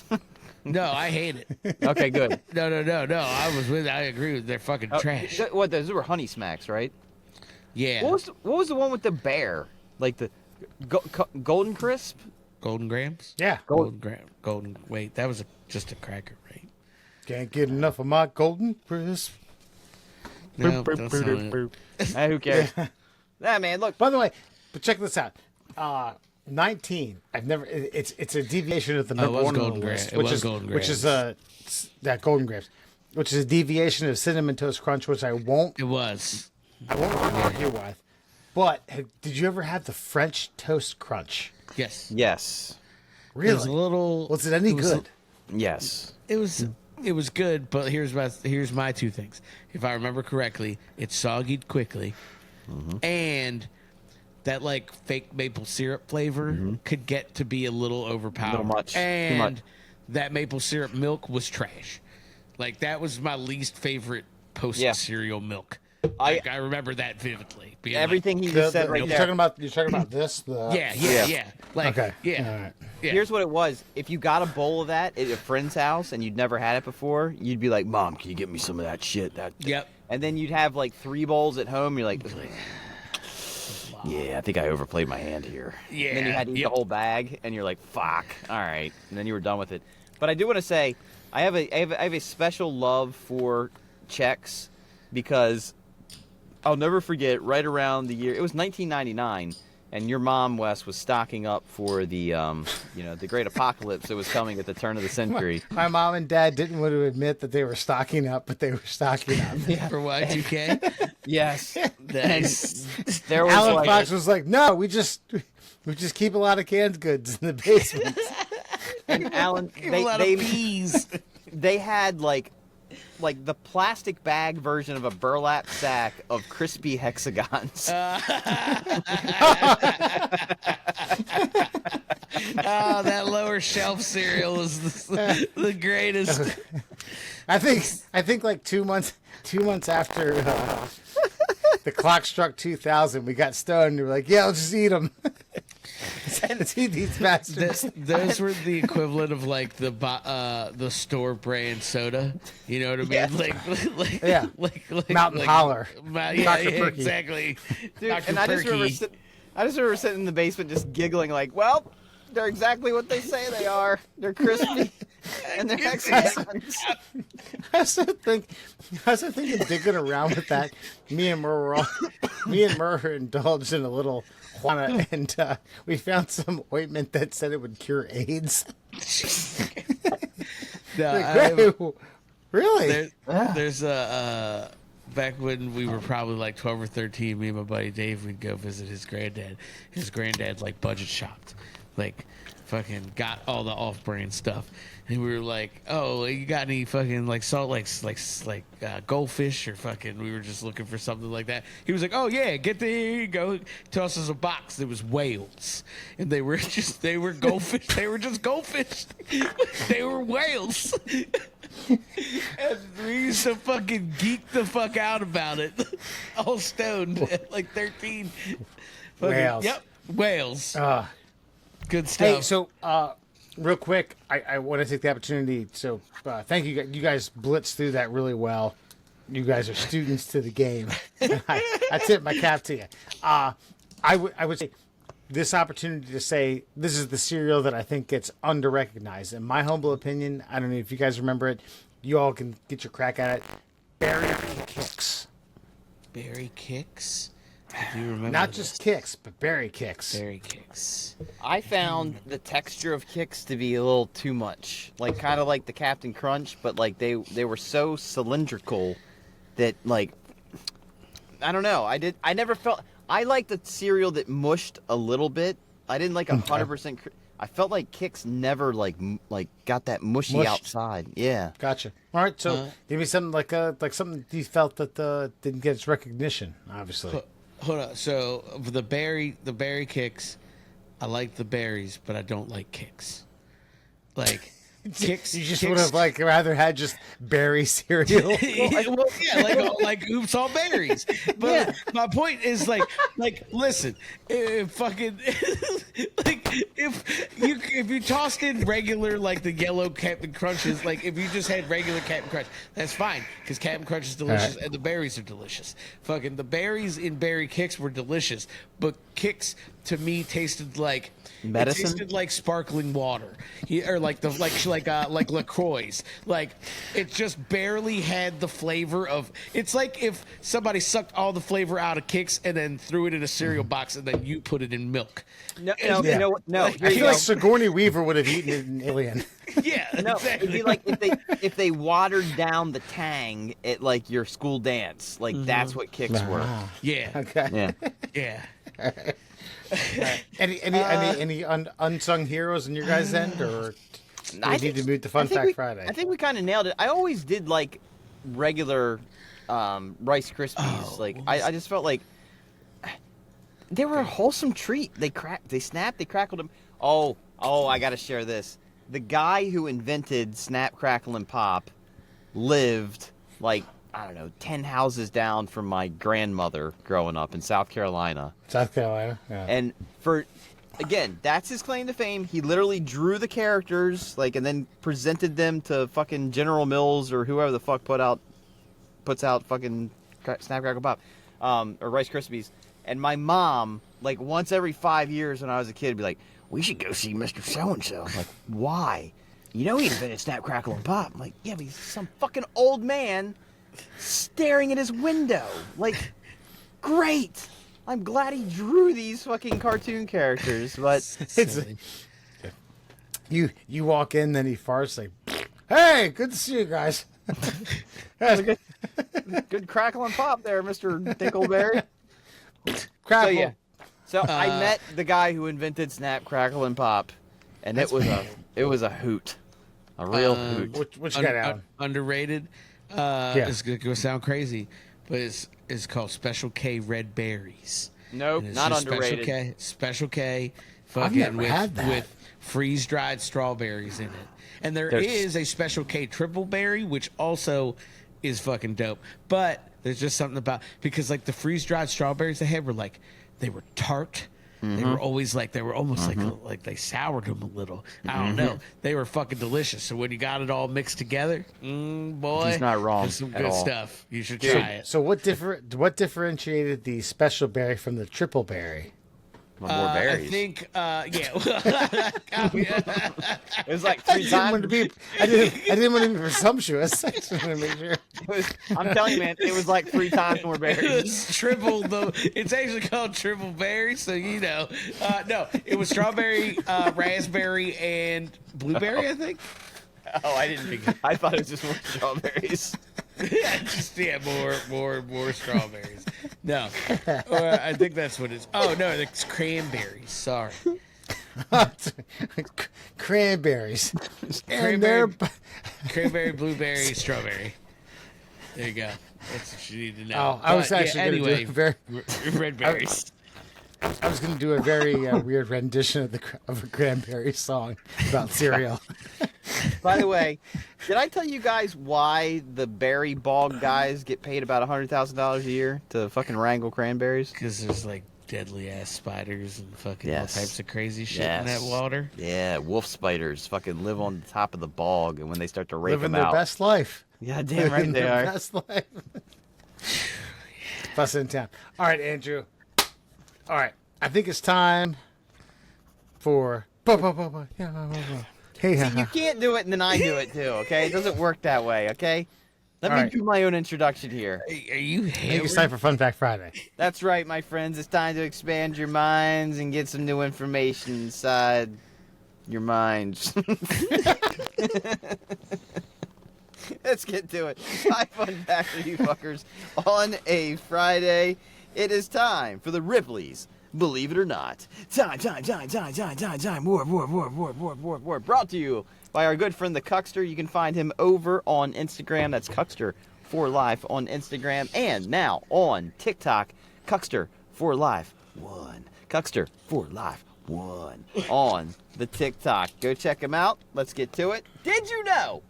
Speaker 3: No, I hate it.
Speaker 2: Okay, good.
Speaker 3: No. I agree with. They're fucking trash.
Speaker 2: What? Those were Honey Smacks, right?
Speaker 3: Yeah.
Speaker 2: What was the one with the bear? Like the Golden Crisp?
Speaker 3: Golden Grams?
Speaker 1: Yeah.
Speaker 3: Golden. Wait, that was just a cracker, right?
Speaker 1: Can't get enough of my Golden Crisp.
Speaker 3: No, that's not it.
Speaker 2: Who cares? Nah, man. Look.
Speaker 1: By the way, but check this out. 19. I've never. It's a deviation of the number
Speaker 3: was
Speaker 1: one on
Speaker 3: Golden
Speaker 1: the
Speaker 3: Gra-
Speaker 1: list,
Speaker 3: it
Speaker 1: which
Speaker 3: was
Speaker 1: is
Speaker 3: Golden
Speaker 1: which is
Speaker 3: Grams.
Speaker 1: that Golden Grams, which is a deviation of Cinnamon Toast Crunch, which I won't
Speaker 3: It was.
Speaker 1: argue with. But did you ever have the French Toast Crunch?
Speaker 3: Yes.
Speaker 2: Yes.
Speaker 1: Really?
Speaker 3: It was a little.
Speaker 1: Was it any
Speaker 3: was-
Speaker 1: good?
Speaker 2: Yes.
Speaker 3: It was good, but here's my two things. If I remember correctly, it soggied quickly, and that like fake maple syrup flavor could get to be a little overpowered.
Speaker 2: Little much. Too
Speaker 3: And
Speaker 2: much.
Speaker 3: that maple syrup milk was trash. Like that was my least favorite post cereal milk. I remember that vividly. Being like,
Speaker 2: Everything he just said right
Speaker 1: you're
Speaker 2: there.
Speaker 1: talking about this.
Speaker 3: yeah. Like,
Speaker 1: Okay.
Speaker 3: yeah.
Speaker 1: All right.
Speaker 3: Yeah.
Speaker 2: Here's what it was. If you got a bowl of that at a friend's house and you'd never had it before, you'd be like, "Mom, can you get me some of that shit?"
Speaker 3: Yep.
Speaker 2: And then you'd have like 3 bowls at home. You're like, "Yeah, I think I overplayed my hand here."
Speaker 3: Yeah.
Speaker 2: And then you had to eat the whole bag, and you're like, "Fuck, all right." And then you were done with it. But I do want to say, I have a special love for Chex because I'll never forget. Right around the year, it was 1999. And your mom, Wes, was stocking up for the, the great apocalypse that was coming at the turn of the century.
Speaker 1: My mom and dad didn't want to admit that they were stocking up, but they were stocking up.
Speaker 3: For Y2K.
Speaker 2: Yes.
Speaker 3: Nice.
Speaker 2: There was
Speaker 1: Alan
Speaker 2: like,
Speaker 1: Fox was like, "No, we just keep a lot of canned goods in the basement."
Speaker 2: and Alan,
Speaker 3: A lot of peas.
Speaker 2: they had like the plastic bag version of a burlap sack of crispy hexagons.
Speaker 3: Oh, that lower shelf cereal is the greatest.
Speaker 1: I think like 2 months after the clock struck 2000, we got stoned and we were like, "Yeah, let's just eat them." Let's eat these bastards.
Speaker 3: Those were the equivalent of like the store brand soda. You know what I mean?
Speaker 2: Yeah.
Speaker 3: Like
Speaker 1: Yeah.
Speaker 3: like
Speaker 1: Mountain Holler.
Speaker 3: Yeah,
Speaker 1: Dr. Perky.
Speaker 3: exactly.
Speaker 2: Dude,
Speaker 3: Dr.
Speaker 2: and I just remember
Speaker 3: Perky.
Speaker 2: I just remember sitting in the basement just giggling like, "Well, they're exactly what they say they are. They're crispy and they're hexagons."
Speaker 1: I was thinking digging around with that. Me and Murr indulged in a little Juana, and we found some ointment that said it would cure AIDS.
Speaker 3: No,
Speaker 1: Like, really?
Speaker 3: there's a back when we were probably like 12 or 13, me and my buddy Dave would go visit his granddad. His granddad like budget shopped, like fucking got all the off-brand stuff, and we were like, "Oh, you got any fucking like salt like goldfish or fucking?" We were just looking for something like that. He was like, "Oh yeah, here you go." Toss us a box. There was whales, and they were goldfish. They were just goldfish. They were whales. And we used to fucking geek the fuck out about it. All stoned at like 13. Fucking-
Speaker 1: Whales.
Speaker 3: Yep. Whales. Good stuff.
Speaker 1: Hey, so real quick, I want to take the opportunity. So thank you. You guys blitzed through that really well. You guys are students to the game. I tip my cap to you. I would say this opportunity to say this is the cereal that I think gets under-recognized. In my humble opinion, I don't know if you guys remember it. You all can get your crack at it. Berry Kicks.
Speaker 3: Berry Kicks. I do remember
Speaker 1: Not
Speaker 3: this.
Speaker 1: just Kicks, but Berry Kicks.
Speaker 3: Berry Kicks.
Speaker 2: I found the texture of Kicks to be a little too much, like kind of like the Captain Crunch, but like they were so cylindrical that like I don't know. I never felt. I liked the cereal that mushed a little bit. I didn't like 100%. I felt like Kicks never like got that mushy
Speaker 1: Mushed.
Speaker 2: outside. Yeah.
Speaker 1: Gotcha. All right, so give me something like something you felt that didn't get its recognition. Obviously,
Speaker 3: Hold on. So the berry Kicks, I like the berries, but I don't like Kicks. Like Kicks.
Speaker 1: you just
Speaker 3: Kicks,
Speaker 1: would have like rather had just berry cereal.
Speaker 3: yeah, like oops all berries. But my point is like listen, if fucking like if you tossed in regular like the yellow Captain Crunches, like if you just had regular Captain Crunch, that's fine because Captain Crunch is delicious and the berries are delicious. Fucking the berries in Berry Kicks were delicious, but Kicks to me tasted like
Speaker 2: medicine.
Speaker 3: It tasted like sparkling water, or like LaCroix. Like it just barely had the flavor of. It's like if somebody sucked all the flavor out of Kicks and then threw it in a cereal box and then you put it in milk.
Speaker 2: No.
Speaker 1: I
Speaker 2: Here you
Speaker 1: feel
Speaker 2: go.
Speaker 1: like Sigourney Weaver would have eaten it in Alien.
Speaker 3: Yeah,
Speaker 2: No,
Speaker 3: exactly.
Speaker 2: it'd be like if they watered down the tang at like your school dance. Like that's what Kicks were.
Speaker 3: Yeah,
Speaker 1: Okay.
Speaker 2: Yeah.
Speaker 3: yeah.
Speaker 1: Any unsung heroes in your guys' end, or do we need to move to Fun Fact Friday?
Speaker 2: I think we kind of nailed it. I always did like regular Rice Krispies. I just felt like they were a wholesome treat. They snapped, they crackled them. Oh, I got to share this. The guy who invented Snap, Crackle, and Pop lived like, I don't know, 10 houses down from my grandmother growing up in South Carolina.
Speaker 1: South Carolina. Yeah.
Speaker 2: And again, that's his claim to fame. He literally drew the characters, like, and then presented them to fucking General Mills or whoever the fuck puts out fucking Snap, Crackle, Pop, or Rice Krispies. And my mom, like, once every 5 years when I was a kid, would be like, "We should go see Mr. So-and-so." I'm like, why? You know he invented Snap, Crackle, and Pop. I'm like, yeah, but he's some fucking old man staring at his window. Like, great. I'm glad he drew these fucking cartoon characters, but
Speaker 1: It's you walk in, then he farts like, "Hey, good to see you guys."
Speaker 2: good crackle and pop there, Mr. Dinkleberry.
Speaker 1: Crackle.
Speaker 2: So yeah, so I met the guy who invented Snap, Crackle, and Pop, and it was a hoot, a real hoot.
Speaker 1: Which guy down?
Speaker 3: Underrated. It's gonna sound crazy, but it's called Special K Red Berries.
Speaker 2: Nope,
Speaker 3: And it's
Speaker 2: not
Speaker 3: just
Speaker 2: underrated.
Speaker 3: Special K,
Speaker 1: I've never
Speaker 3: fucking
Speaker 1: had that.
Speaker 3: with freeze dried strawberries in it. And there
Speaker 2: There's-
Speaker 3: is a Special K triple berry, which also is fucking dope. But there's just something about because like the freeze dried strawberries they had were like they were tart. They were always like they were almost like they soured them a little. I don't know. They were fucking delicious. So when you got it all mixed together, boy,
Speaker 2: He's not wrong
Speaker 3: there's some
Speaker 2: at
Speaker 3: good
Speaker 2: all.
Speaker 3: stuff. You should try it.
Speaker 1: So what differentiated the special berry from the triple berry?
Speaker 2: More berries.
Speaker 3: I think, yeah.
Speaker 2: It was like
Speaker 1: I
Speaker 2: 3
Speaker 1: didn't want to
Speaker 2: times.
Speaker 1: be. I didn't want to be presumptuous. I just wanted to make sure.
Speaker 2: I'm telling you, man, it was like 3 times more berries.
Speaker 3: It's triple though. It's actually called triple berry, so you know. No, it was strawberry, raspberry, and blueberry. I think.
Speaker 2: Oh, I didn't. I thought it was just more strawberries.
Speaker 3: More strawberries. No, I think that's what it's. Oh no, it's cranberries. Sorry,
Speaker 1: Cranberries. And they're
Speaker 3: cranberry, blueberry, strawberry. There you go. That's what you need to know.
Speaker 1: Oh, I was
Speaker 3: But,
Speaker 1: actually
Speaker 3: yeah,
Speaker 1: going to
Speaker 3: anyway,
Speaker 1: do a very.
Speaker 3: red berries.
Speaker 1: I was going to do a very weird rendition of a cranberry song about cereal.
Speaker 2: By the way, did I tell you guys why the berry bog guys get paid about $100,000 a year to fucking wrangle cranberries?
Speaker 3: Because there's like deadly ass spiders and fucking
Speaker 2: Yes.
Speaker 3: all types of crazy shit in that water.
Speaker 2: Yeah, wolf spiders fucking live on the top of the bog, and when they start to rake
Speaker 1: Living
Speaker 2: them
Speaker 1: their
Speaker 2: out,
Speaker 1: best life.
Speaker 2: yeah, damn right
Speaker 1: Living
Speaker 2: they
Speaker 1: their
Speaker 2: are.
Speaker 1: best life. Bust in town. All right, Andrew. All right. I think it's time for. Hey,
Speaker 2: See, you can't do it and then I do it too, okay? It doesn't work that way, okay? Let me
Speaker 1: All right.
Speaker 2: do my own introduction here.
Speaker 3: Are you
Speaker 1: I think
Speaker 3: hammered?
Speaker 1: it's time for Fun Fact Friday.
Speaker 2: That's right, my friends. It's time to expand your minds and get some new information inside your minds. Let's get to it. My fun fact for you fuckers. On a Friday, it is time for the Ripley's Believe It or Not. Time. War. Brought to you by our good friend the Cuckster. You can find him over on Instagram. That's Cuckster for Life on Instagram. And now on TikTok, Cuckster for Life 1. Cuckster for Life 1 on the TikTok. Go check him out. Let's get to it. Did you know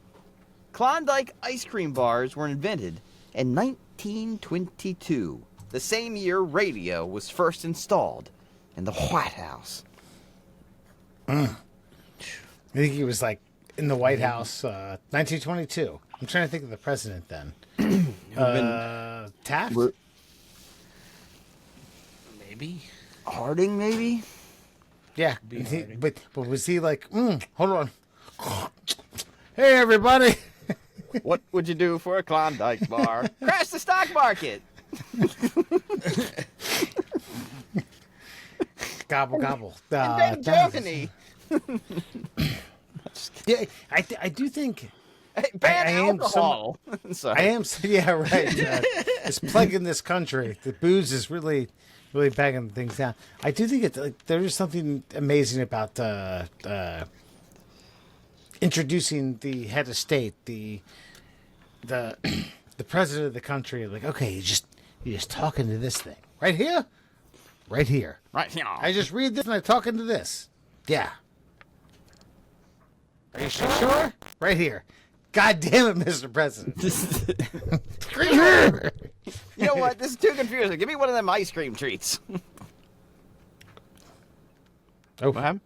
Speaker 2: Klondike ice cream bars were invented in 1922, the same year radio was first installed in the White House?
Speaker 1: I think he was like in the White House, 1922. I'm trying to think of the president then. Taft?
Speaker 3: Maybe.
Speaker 2: Harding, maybe?
Speaker 1: Yeah,
Speaker 3: Be
Speaker 1: he-
Speaker 3: Harding.
Speaker 1: but was he like? Hold on. Hey everybody!
Speaker 2: What would you do for a Klondike bar? Crash the stock market!
Speaker 1: Gobble gobble.
Speaker 2: Invent Germany!
Speaker 1: Yeah, I do think
Speaker 2: Ban
Speaker 1: I am
Speaker 2: alcohol! Sorry.
Speaker 1: I am. Yeah, right. It's plaguing this country. The booze is really banging things down. I do think it's like there is something amazing about introducing the head of state, the the president of the country. Like, okay, you're just talking to this thing right here. Right here.
Speaker 2: Right here.
Speaker 1: I just read this and I talk into this. Yeah. Are you sure? Right here. God damn it, Mr. President. Right here.
Speaker 2: You know what? This is too confusing. Give me one of them ice cream treats.
Speaker 1: Oh,
Speaker 2: What happened?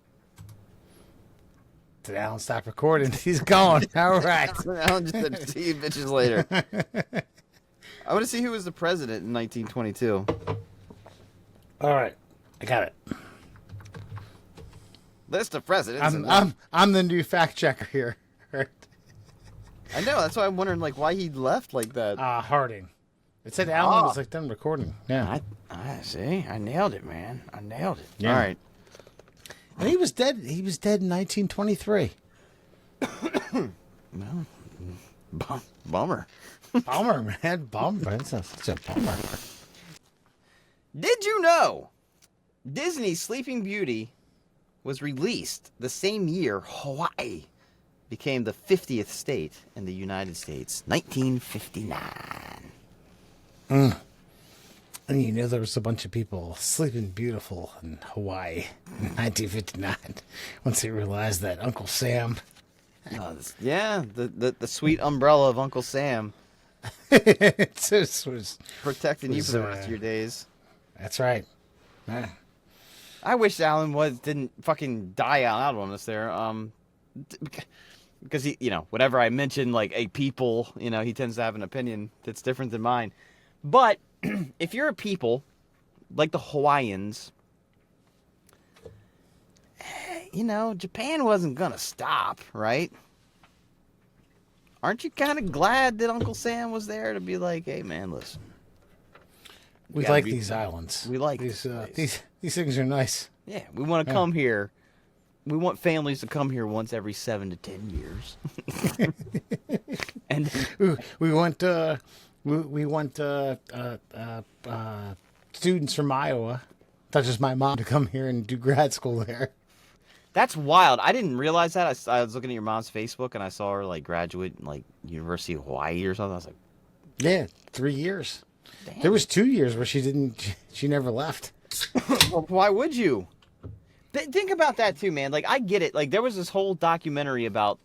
Speaker 1: did Alan stop recording? He's gone. All right.
Speaker 2: I'll just see you bitches later. I want to see who was the president in 1922.
Speaker 1: All right. I got it.
Speaker 2: List of presidents.
Speaker 1: I'm the new fact checker here.
Speaker 2: I know. That's why I'm wondering, like, why he left like that.
Speaker 1: Harding. It said Alan was like done recording. Yeah.
Speaker 2: I see. I nailed it, man. I nailed it.
Speaker 1: Yeah.
Speaker 2: All right.
Speaker 1: And he was dead. He was dead in 1923.
Speaker 2: Bummer.
Speaker 1: Bummer, man. Bummer. That's such a bummer.
Speaker 2: Did you know Disney's Sleeping Beauty was released the same year Hawaii became the 50th state in the United States, 1959?
Speaker 1: And you know there was a bunch of people sleeping beautiful in Hawaii in 1959 once they realized that Uncle Sam
Speaker 2: Yeah, the sweet umbrella of Uncle Sam
Speaker 1: was.
Speaker 2: protecting you for the
Speaker 1: Was,
Speaker 2: rest of your days.
Speaker 1: That's right. Yeah.
Speaker 2: I wish Alan didn't fucking die out on us there. Because he, whenever I mention like a people, he tends to have an opinion that's different than mine. But if you're a people like the Hawaiians, Japan wasn't gonna stop, right? Aren't you kind of glad that Uncle Sam was there to be like, hey man, listen,
Speaker 1: We
Speaker 2: gotta
Speaker 1: like
Speaker 2: be-
Speaker 1: these islands.
Speaker 2: we like
Speaker 1: these.
Speaker 2: this place.
Speaker 1: These things are nice.
Speaker 2: yeah, we want to come here. We want families to come here once every 7 to 10 years. And
Speaker 1: Ooh, we want students from Iowa, such as my mom, to come here and do grad school there.
Speaker 2: that's wild. I didn't realize that. I was looking at your mom's Facebook and I saw her like graduate in like University of Hawaii or something. I was like,
Speaker 1: Yeah, 3 years.
Speaker 2: damn.
Speaker 1: There was 2 years where she never left.
Speaker 2: Well, why would you? Think about that too, man. Like, I get it. Like, there was this whole documentary about,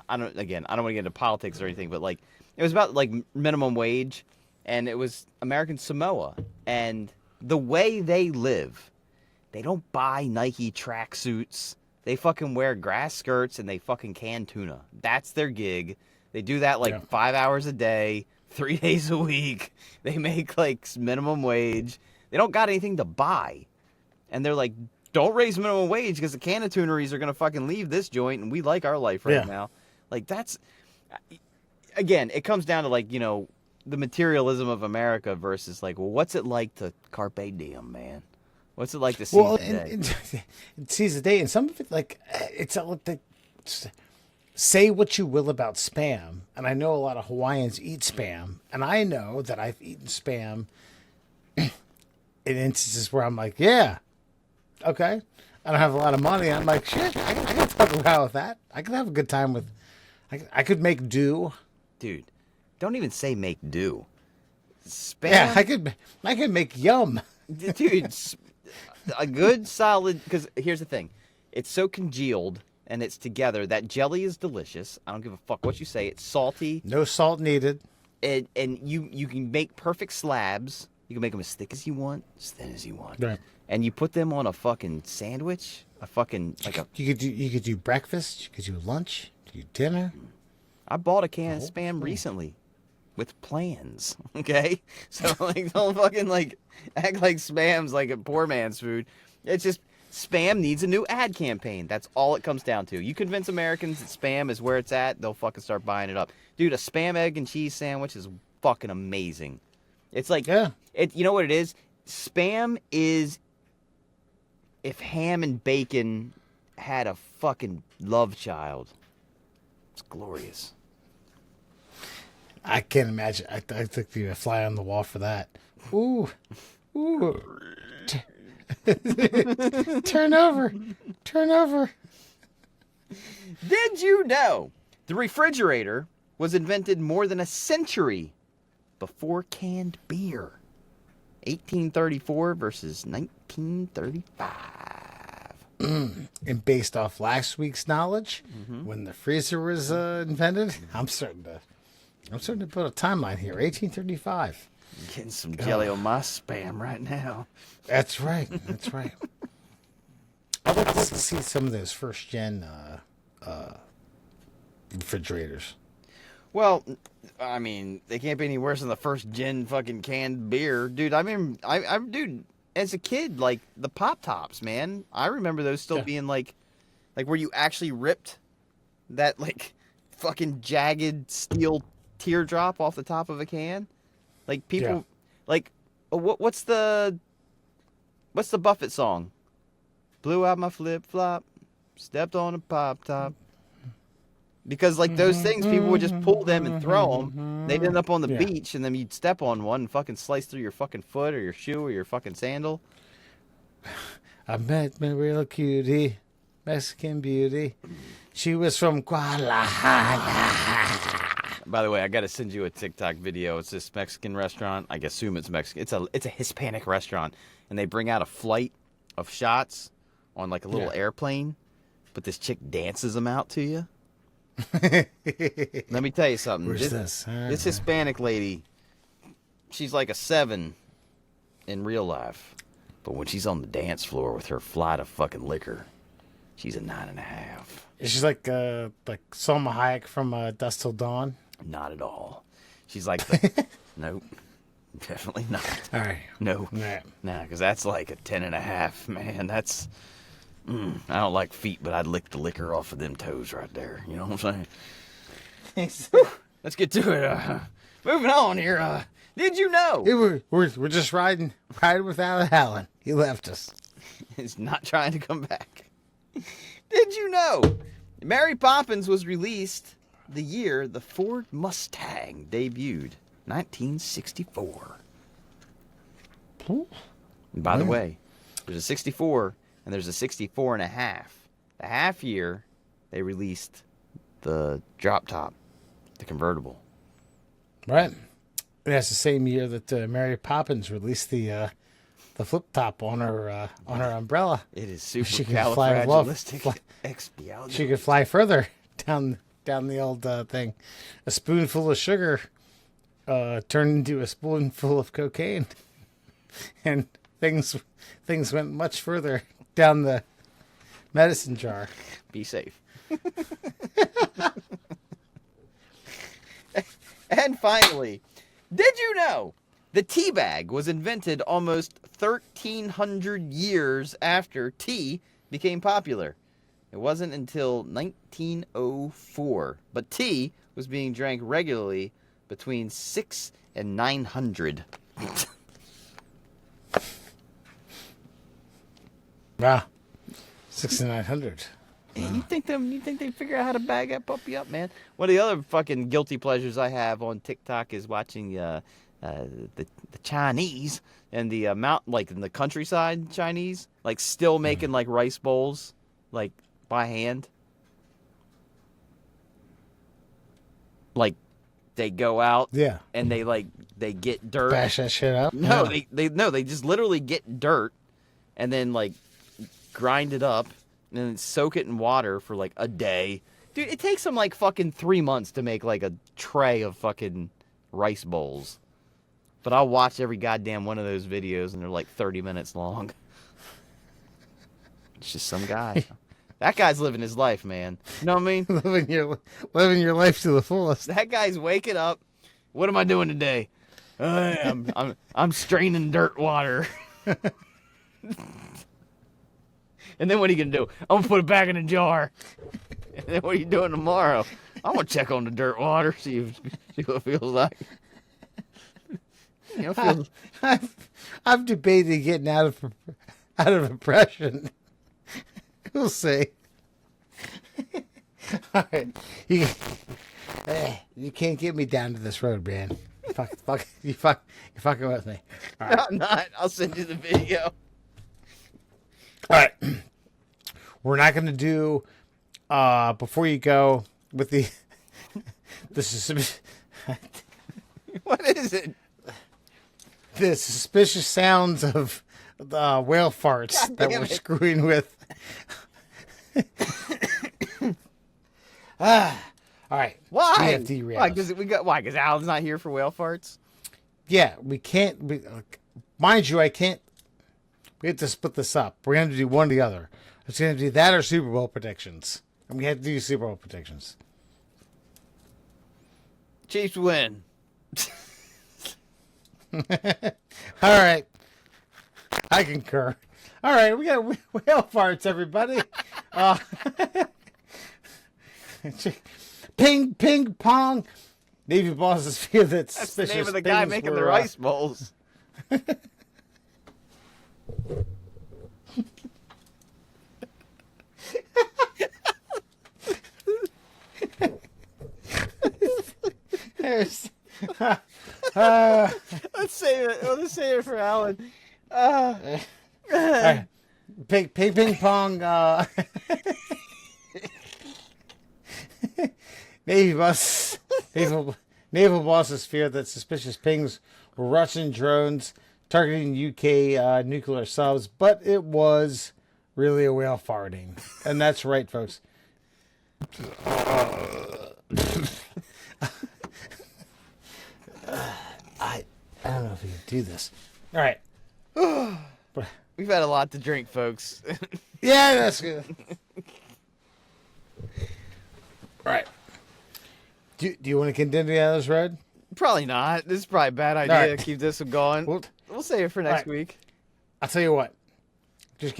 Speaker 2: I don't want to get into politics or anything, but like, it was about like minimum wage, and it was American Samoa, and the way they live, they don't buy Nike tracksuits. They fucking wear grass skirts and they fucking can tuna. That's their gig. They do that like
Speaker 1: Yeah.
Speaker 2: 5 hours a day, 3 days a week. They make like minimum wage. They don't got anything to buy. and they're like, don't raise minimum wage because the canatuneries are gonna fucking leave this joint, and we like our life right
Speaker 1: Yeah.
Speaker 2: now. Like that's, again, it comes down to like the materialism of America versus like, well, what's it like to carpe diem, man? What's it like to seize
Speaker 1: Well,
Speaker 2: the day?
Speaker 1: and seize the day, and some of it, like, it's say what you will about spam, and I know a lot of Hawaiians eat spam, and I know that I've eaten spam in instances where I'm like, yeah, okay, I don't have a lot of money. I'm like, shit, I can talk around with that. I can have a good time with. I could make do.
Speaker 2: Dude, don't even say make do. Spam,
Speaker 1: Yeah, I could make yum.
Speaker 2: dude. A good solid, because here's the thing, it's so congealed and it's together. That jelly is delicious. I don't give a fuck what you say. It's salty,
Speaker 1: No salt needed.
Speaker 2: and you can make perfect slabs. You can make them as thick as you want, as thin as you want,
Speaker 1: Right.
Speaker 2: and you put them on a fucking sandwich, a fucking like a.
Speaker 1: You could do breakfast. You could do lunch. You could do dinner.
Speaker 2: I bought a can of spam recently, with plans. Okay, so like don't fucking like act like spam's like a poor man's food. It's just spam needs a new ad campaign. That's all it comes down to. You convince Americans that spam is where it's at, they'll fucking start buying it up. Dude, a spam egg and cheese sandwich is fucking amazing. It's like
Speaker 1: Yeah.
Speaker 2: you know what it is? Spam is if ham and bacon had a fucking love child. It's glorious.
Speaker 1: I can't imagine. I think you fly on the wall for that. Ooh, ooh. Turn over, turn over.
Speaker 2: Did you know the refrigerator was invented more than a century before canned beer? 1834 versus 1935.
Speaker 1: And based off last week's knowledge, when the freezer was invented, I'm starting to put a timeline here. 1835.
Speaker 2: Getting some jelly on my spam right now.
Speaker 1: That's right. That's right. I'd like to see some of those first gen refrigerators.
Speaker 2: Well, I mean, they can't be any worse than the first gen fucking canned beer, dude. I mean, dude, as a kid, like the Pop Tops, man. I remember those still
Speaker 1: Yeah.
Speaker 2: being like where you actually ripped that like fucking jagged steel teardrop off the top of a can. Like people,
Speaker 1: Yeah.
Speaker 2: like, what's the Buffett song? Blew out my flip flop, stepped on a pop top. Because like those things, people would just pull them and throw them. They'd end up on the
Speaker 1: Yeah.
Speaker 2: beach, and then you'd step on one and fucking slice through your fucking foot or your shoe or your fucking sandal.
Speaker 1: I met my real cutie, Mexican beauty. She was from Guadalajara.
Speaker 2: By the way, I gotta send you a TikTok video. It's this Mexican restaurant. I assume it's Mexican. It's a Hispanic restaurant, and they bring out a flight of shots on like a little
Speaker 1: Yeah.
Speaker 2: airplane, but this chick dances them out to you. Let me tell you something.
Speaker 1: Where's this?
Speaker 2: This Hispanic lady, she's like a 7 in real life, but when she's on the dance floor with her flight of fucking liquor, she's a 9.5.
Speaker 1: She's like Salma Hayek from Dusk Till Dawn.
Speaker 2: Not at all. She's like, nope, definitely not.
Speaker 1: All right.
Speaker 2: No,
Speaker 1: Right.
Speaker 2: nah, because that's like a 10.5, man. That's, I don't like feet, but I'd lick the liquor off of them toes right there. You know what I'm saying? Whew, let's get to it. Moving on here. Did you know?
Speaker 1: Hey, we're just riding without Alan. He left us.
Speaker 2: Is not trying to come back. Did you know Mary Poppins was released the year the Ford Mustang debuted, 1964.
Speaker 1: Ooh.
Speaker 2: And by the way, there's a 64 and there's a 64 and a half. The half year, they released the drop top, the convertible.
Speaker 1: Right. And that's the same year that Mary Poppins released the flip top on her umbrella.
Speaker 2: It is
Speaker 1: She can fly with love. Fly-
Speaker 2: supercalifragilistic.
Speaker 1: She could fly further down the old thing. A spoonful of sugar turned into a spoonful of cocaine, and things went much further down the medicine jar.
Speaker 2: Be safe. And finally, did you know The tea bag was invented almost 1,300 years after tea became popular. It wasn't until 1904, but tea was being drank regularly between 6 and 900.
Speaker 1: Wow. 6,900.
Speaker 2: You think they figure out how to bag that puppy up, man? One of the other fucking guilty pleasures I have on TikTok is watching the Chinese and the like in the countryside Chinese, like still making like rice bowls, like by hand. Like they go out,
Speaker 1: Yeah.
Speaker 2: and they get dirt.
Speaker 1: Bash that shit up.
Speaker 2: No,
Speaker 1: Yeah.
Speaker 2: they just literally get dirt, and then like grind it up, and then soak it in water for like a day. Dude, it takes them like fucking 3 months to make like a tray of fucking rice bowls. But I'll watch every goddamn one of those videos, and they're like 30 minutes long. It's just some guy. That guy's living his life, man. You know what I mean?
Speaker 1: living your life to the fullest.
Speaker 2: That guy's waking up. What am I doing today? I'm straining dirt water. And then what are you gonna do? I'm gonna put it back in a jar. And then what are you doing tomorrow? I'm gonna check on the dirt water, see what it feels like. You know,
Speaker 1: I'm debating getting out of impression. We'll see. All right, you can't get me down to this road, man. You're fucking with me. All right.
Speaker 2: I'm not. I'll send you the video.
Speaker 1: All right. We're not going to do, before you go, with the
Speaker 2: What is it?
Speaker 1: the suspicious sounds of whale farts
Speaker 2: God
Speaker 1: that
Speaker 2: damn
Speaker 1: we're
Speaker 2: it.
Speaker 1: screwing with. All right.
Speaker 2: Why?
Speaker 1: GFD
Speaker 2: Why?
Speaker 1: Rails.
Speaker 2: Because Alan's not here for whale farts.
Speaker 1: Yeah, we can't. Mind you, I can't. We have to split this up. We're going to do one or the other. It's going to do that or Super Bowl predictions. And we have to do Super Bowl predictions.
Speaker 2: Chiefs win.
Speaker 1: All right. I concur. All right, we got whale farts, everybody. Ping, ping, pong. Navy bosses fear that
Speaker 2: That's the
Speaker 1: suspicious
Speaker 2: name of the guy
Speaker 1: things
Speaker 2: making
Speaker 1: were,
Speaker 2: the rice bowls.
Speaker 1: there's-
Speaker 2: Let's save it. Let's save it for Alan.
Speaker 1: Ping, ping, ping, pong. Naval bosses fear that suspicious pings were Russian drones targeting UK nuclear subs, but it was really a whale farting. And that's right, folks. I don't know if we can do this. All right.
Speaker 2: We've had a lot to drink, folks.
Speaker 1: Yeah, that's good. All right. Do you want to continue down this road?
Speaker 2: Probably not. This is probably a bad idea
Speaker 1: right.
Speaker 2: to keep this one going.
Speaker 1: Well,
Speaker 2: We'll save it for next
Speaker 1: right.
Speaker 2: week.
Speaker 1: I'll tell you what. Just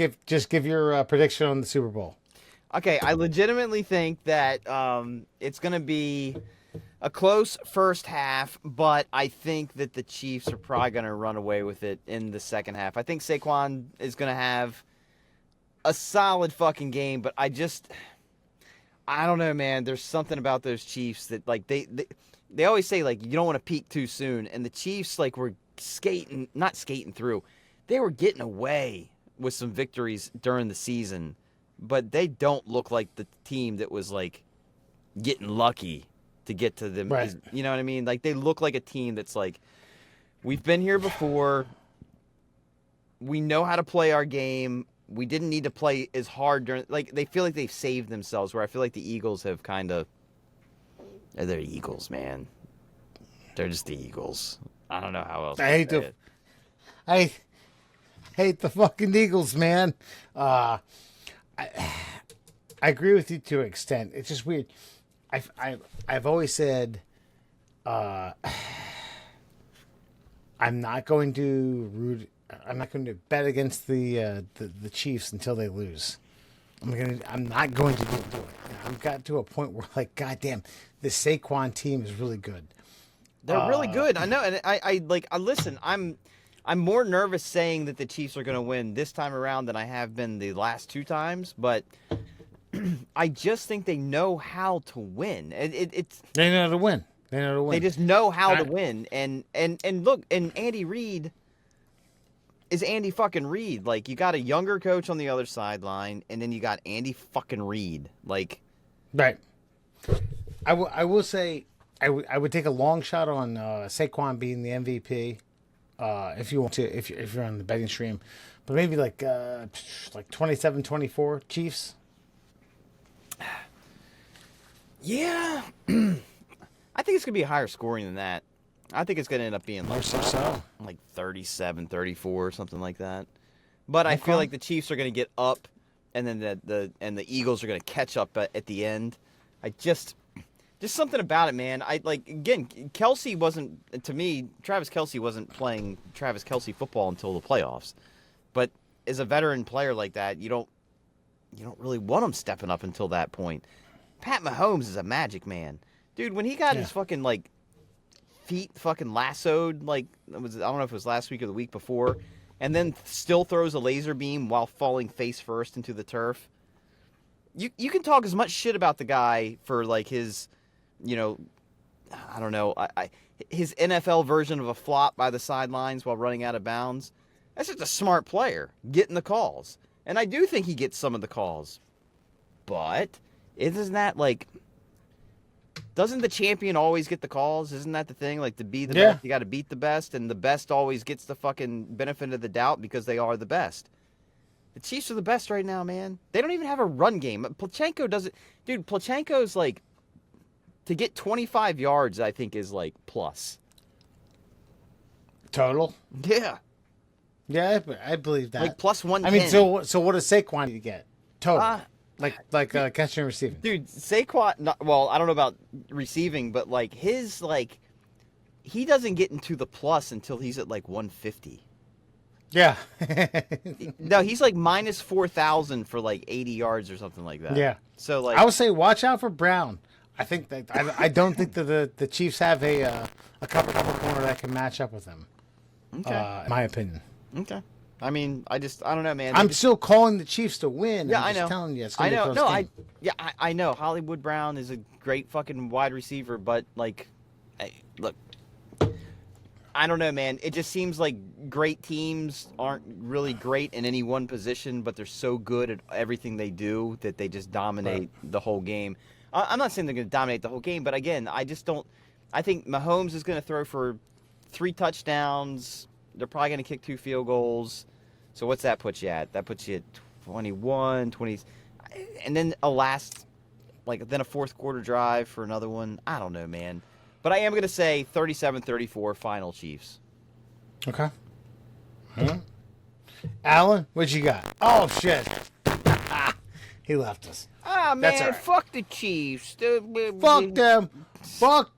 Speaker 1: give your prediction on the Super Bowl.
Speaker 2: Okay, I legitimately think that it's going to be a close first half, but I think that the Chiefs are probably going to run away with it in the second half. I think Saquon is going to have a solid fucking game, but I don't know, man. There's something about those Chiefs that, like, they always say, like, you don't want to peak too soon, and the Chiefs, like, were not skating through. They were getting away with some victories during the season, but they don't look like the team that was like getting lucky to get to them.
Speaker 1: Right.
Speaker 2: You know what I mean? Like they look like a team that's like, we've been here before. We know how to play our game. We didn't need to play as hard during. Like they feel like they've saved themselves. Where I feel like the Eagles have kind of. They're Eagles, man. They're just the Eagles. I don't know how else.
Speaker 1: I hate the fucking Eagles, man. I agree with you to an extent. It's just weird. I've always said, I'm not going to root. I'm not going to bet against the Chiefs until they lose. I'm not going to do it. I've got to a point where, like, goddamn, this Saquon team is really good.
Speaker 2: They're really good. I know, and I listen. I'm more nervous saying that the Chiefs are going to win this time around than I have been the last two times, but I just think they know how to win. It's
Speaker 1: They know how to win. They know how to win.
Speaker 2: They just know how to win. And look, and Andy Reid is Andy fucking Reid. Like, you got a younger coach on the other sideline, and then you got Andy fucking Reid. Like,
Speaker 1: right. I will say I would take a long shot on Saquon being the MVP if you want to, if you're on the betting stream, but maybe like 27-24 Chiefs.
Speaker 2: Yeah. I think it's going to be higher scoring than that. I think it's going to end up being like 37-34 or something like that. But I feel like the Chiefs are going to get up, and then the Eagles are going to catch up at the end. Just something about it, man. Kelsey wasn't, to me, Travis Kelsey wasn't playing Travis Kelsey football until the playoffs. But as a veteran player like that, you don't really want him stepping up until that point. Pat Mahomes is a magic man. Dude, when he got his fucking, like, feet fucking lassoed, like, I don't know if it was last week or the week before, and then still throws a laser beam while falling face first into the turf. You can talk as much shit about the guy for, like, his, I don't know, his NFL version of a flop by the sidelines while running out of bounds. That's just a smart player getting the calls. And I do think he gets some of the calls. But isn't that, like, doesn't the champion always get the calls? Isn't that the thing? Like, to be the best, you got to beat the best, and the best always gets the fucking benefit of the doubt because they are the best. The Chiefs are the best right now, man. They don't even have a run game. Plachenko doesn't... Dude, Plachenko's, like... To get 25 yards, I think, is, like, plus.
Speaker 1: Total?
Speaker 2: Yeah.
Speaker 1: Yeah, I believe that.
Speaker 2: Like, plus 110.
Speaker 1: I mean, so what does Saquon need to get? Total. Like catching and receiving.
Speaker 2: Dude, Saquon, well, I don't know about receiving, but, like, his, like, he doesn't get into the plus until he's at, like, 150.
Speaker 1: Yeah.
Speaker 2: No, he's, like, minus 4,000 for, like, 80 yards or something like that.
Speaker 1: Yeah.
Speaker 2: So, like,
Speaker 1: I would say watch out for Brown. I think that I don't think that the Chiefs have a cover corner that can match up with him.
Speaker 2: Okay.
Speaker 1: In my opinion.
Speaker 2: Okay. I mean, I don't know, man.
Speaker 1: I'm still calling the Chiefs to win.
Speaker 2: Yeah,
Speaker 1: I'm just
Speaker 2: I know.
Speaker 1: telling you, it's gonna be a close game.
Speaker 2: I know. Hollywood Brown is a great fucking wide receiver, but, like, look, I don't know, man. It just seems like great teams aren't really great in any one position, but they're so good at everything they do that they just dominate the whole game. I'm not saying they're going to dominate the whole game, but again, I just don't. I think Mahomes is going to throw for 3 touchdowns. They're probably going to kick 2 field goals. So what's that put you at? That puts you at 21, 20, and then then a fourth quarter drive for another one. I don't know, man. But I am going to say 37-34 final Chiefs.
Speaker 1: Okay. Huh? Alan, what you got? Oh, shit. He left us.
Speaker 2: Ah, man,
Speaker 1: That's all right.
Speaker 2: Fuck the Chiefs.
Speaker 1: Fuck them. Fuck.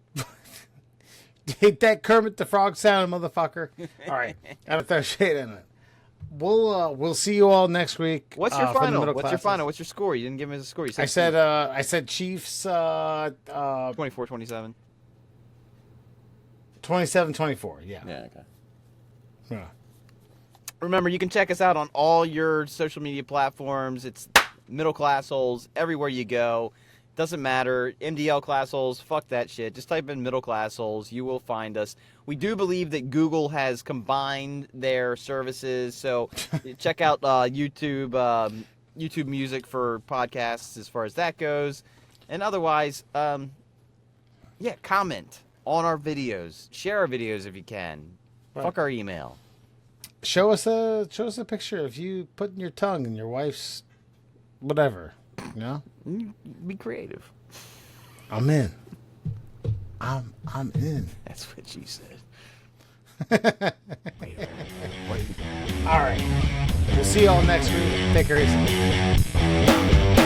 Speaker 1: Hit that Kermit the Frog sound, motherfucker. All right. Gotta throw shit in it. We'll see you all next week.
Speaker 2: What's your
Speaker 1: for the
Speaker 2: final?
Speaker 1: middle
Speaker 2: What's your
Speaker 1: classes.
Speaker 2: final? What's your score? You didn't give me the score. You said
Speaker 1: I said Chiefs
Speaker 2: 24-27.
Speaker 1: 27-24. Yeah.
Speaker 2: Yeah, okay.
Speaker 1: Yeah.
Speaker 2: Remember, you can check us out on all your social media platforms. It's Middle Class Holes everywhere you go. Doesn't matter. MDL Class Holes, fuck that shit. Just type in Middle Class Holes. You will find us. We do believe that Google has combined their services, so check out YouTube Music for podcasts as far as that goes. And otherwise, comment on our videos. Share our videos if you can.
Speaker 1: Right.
Speaker 2: Fuck our email.
Speaker 1: Show us a picture of you putting your tongue in your wife's whatever. You know?
Speaker 2: Be creative.
Speaker 1: I'm in. I'm in.
Speaker 2: That's what she said.
Speaker 1: All right. We'll see you all next week. Take care of yourself.